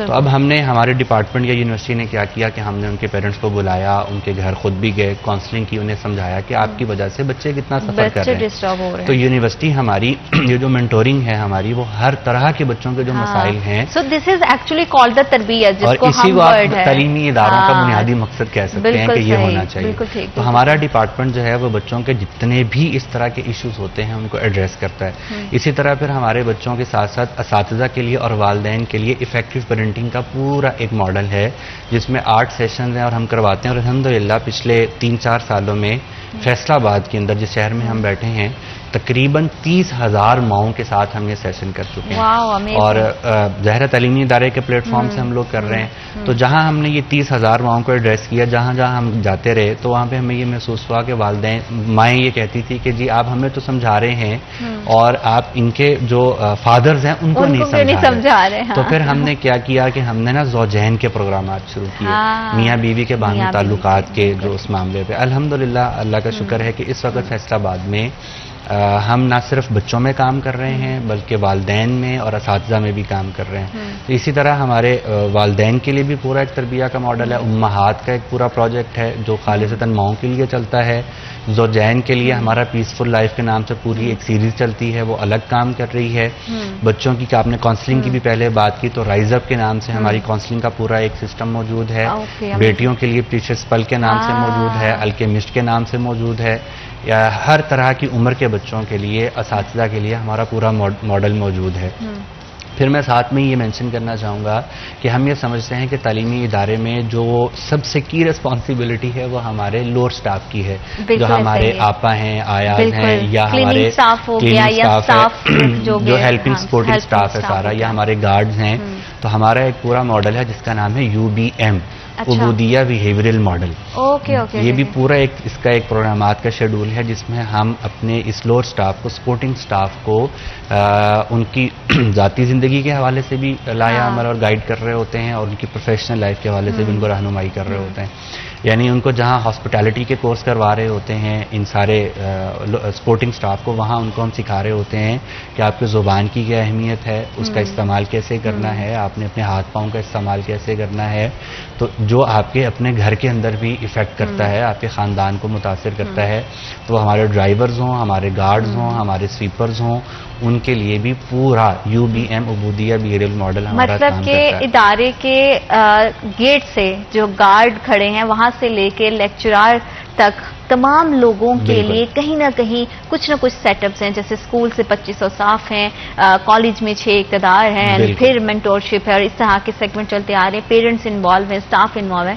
D: تو اب ہم نے ہمارے ڈپارٹمنٹ یا یونیورسٹی نے کیا کیا کہ ہم نے ان کے پیرنٹس کو بلایا، ان کے گھر خود بھی گئے، کاؤنسلنگ کی، انہیں سمجھایا کہ آپ کی وجہ سے بچے کتنا سفر کر رہے ہیں. تو یونیورسٹی ہماری یہ جو مینٹورنگ ہے ہماری، وہ ہر طرح کے بچوں کے جو مسائل ہیں،
A: سو دس از ایکچولی کالڈ دا تربیت،
D: اور اسی کو آپ تعلیمی اداروں کا بنیادی مقصد کہہ سکتے ہیں کہ یہ ہونا چاہیے. تو ہمارا ڈپارٹمنٹ جو ہے وہ بچوں کے جتنے بھی اس طرح کے ایشوز ہوتے ہیں ان کو ایڈریس کرتا ہے. اسی طرح پھر ہمارے بچوں کے ساتھ ساتھ اساتذہ کے لیے اور والدین کے لیے افیکٹو پیرنٹنگ کا پورا ایک ماڈل ہے جس میں 8 سیشنز ہیں اور ہم کرواتے ہیں. اور الحمدللہ پچھلے 3-4 سالوں میں فیصلہ آباد کے اندر جس شہر میں ہم بیٹھے ہیں تقریباً 30,000 ماؤں کے ساتھ ہم یہ سیشن کر چکے ہیں. اور ظاہر تعلیمی ادارے کے پلیٹ فارم سے ہم لوگ کر رہے ہیں. تو جہاں ہم نے یہ 30,000 ماؤں کو ایڈریس کیا، جہاں جہاں ہم جاتے رہے تو وہاں پہ ہمیں یہ محسوس ہوا کہ والدین مائیں یہ کہتی تھی کہ جی آپ ہمیں تو سمجھا رہے ہیں اور آپ ان کے جو فادرز ہیں ان کو نہیں سمجھا رہے. تو پھر ہم نے کیا کیا کہ ہم نے نا زوجین کے پروگرامات شروع کیے، میاں بیوی کے باہمی تعلقات کے جو اس معاملے پہ. الحمدللہ اللہ کا شکر ہے کہ اس وقت فیصلہ آباد میں ہم نہ صرف بچوں میں کام کر رہے ہیں بلکہ والدین میں اور اساتذہ میں بھی کام کر رہے ہیں. تو اسی طرح ہمارے والدین کے لیے بھی پورا ایک تربیہ کا ماڈل ہے. امہات کا ایک پورا پروجیکٹ ہے جو خالصتاً ماؤں کے لیے چلتا ہے. زوجین کے لیے ہمارا پیسفل لائف کے نام سے پوری ایک سیریز چلتی ہے، وہ الگ کام کر رہی ہے. بچوں کی آپ نے کاؤنسلنگ کی بھی پہلے بات کی، تو رائز اپ کے نام سے ہماری کاؤنسلنگ کا پورا ایک سسٹم موجود ہے. بیٹیوں کے لیے پریشس پل کے نام سے موجود ہے، الکیمسٹ کے نام سے موجود ہے. یا ہر طرح کی عمر کے بچوں کے لیے، اساتذہ کے لیے ہمارا پورا ماڈل موجود ہے. پھر میں ساتھ میں یہ مینشن کرنا چاہوں گا کہ ہم یہ سمجھتے ہیں کہ تعلیمی ادارے میں جو سب سے کی ریسپانسبلٹی ہے وہ ہمارے لوور سٹاف کی ہے، جو ہمارے آپا ہیں، آیات ہیں، یا ہمارے کلیننگ سٹاف ہے، جو ہیلپنگ سپورٹنگ سٹاف ہے سارا، یا ہمارے گارڈز ہیں. تو ہمارا ایک پورا ماڈل ہے جس کا نام ہے UBM، عبودیہ بیہیویئرل ماڈل. یہ بھی پورا ایک اس کا ایک پروگرامات کا شیڈول ہے جس میں ہم اپنے اس لوور سٹاف کو، سپورٹنگ سٹاف کو ان کی ذاتی زندگی کے حوالے سے بھی لایا عمل اور گائیڈ کر رہے ہوتے ہیں، اور ان کی پروفیشنل لائف کے حوالے سے بھی ان کو رہنمائی کر رہے ہوتے ہیں. یعنی ان کو جہاں ہاسپٹیلٹی کے کورس کروا رہے ہوتے ہیں ان سارے سپورٹنگ سٹاف کو، وہاں ان کو ہم سکھا رہے ہوتے ہیں کہ آپ کے زبان کی کیا اہمیت ہے، اس کا استعمال کیسے کرنا ہے، آپ نے اپنے ہاتھ پاؤں کا استعمال کیسے کرنا ہے، تو جو آپ کے اپنے گھر کے اندر بھی ایفیکٹ کرتا ہے، آپ کے خاندان کو متاثر کرتا ہے. تو ہمارے ڈرائیورز ہوں، ہمارے گارڈز ہوں، ہمارے سویپرز ہوں، ان کے لیے بھی پورا UBM عبودیہ بیہیویئرل ماڈل ہمارا کام کرتا ہے.
A: مطلب کہ ادارے کے گیٹ سے جو گارڈ کھڑے ہیں وہاں سے لے کے لیکچرار تک تمام لوگوں کے لیے کہیں نہ کہیں کچھ نہ کچھ سیٹ اپس ہیں. جیسے اسکول سے 2500 اسٹاف ہیں، کالج میں 6 اقتدار ہیں، پھر مینٹورشپ ہے، اور اس طرح کے سیگمنٹ چلتے آ رہے ہیں. پیرنٹس انوالو ہیں، اسٹاف انوالو ہیں.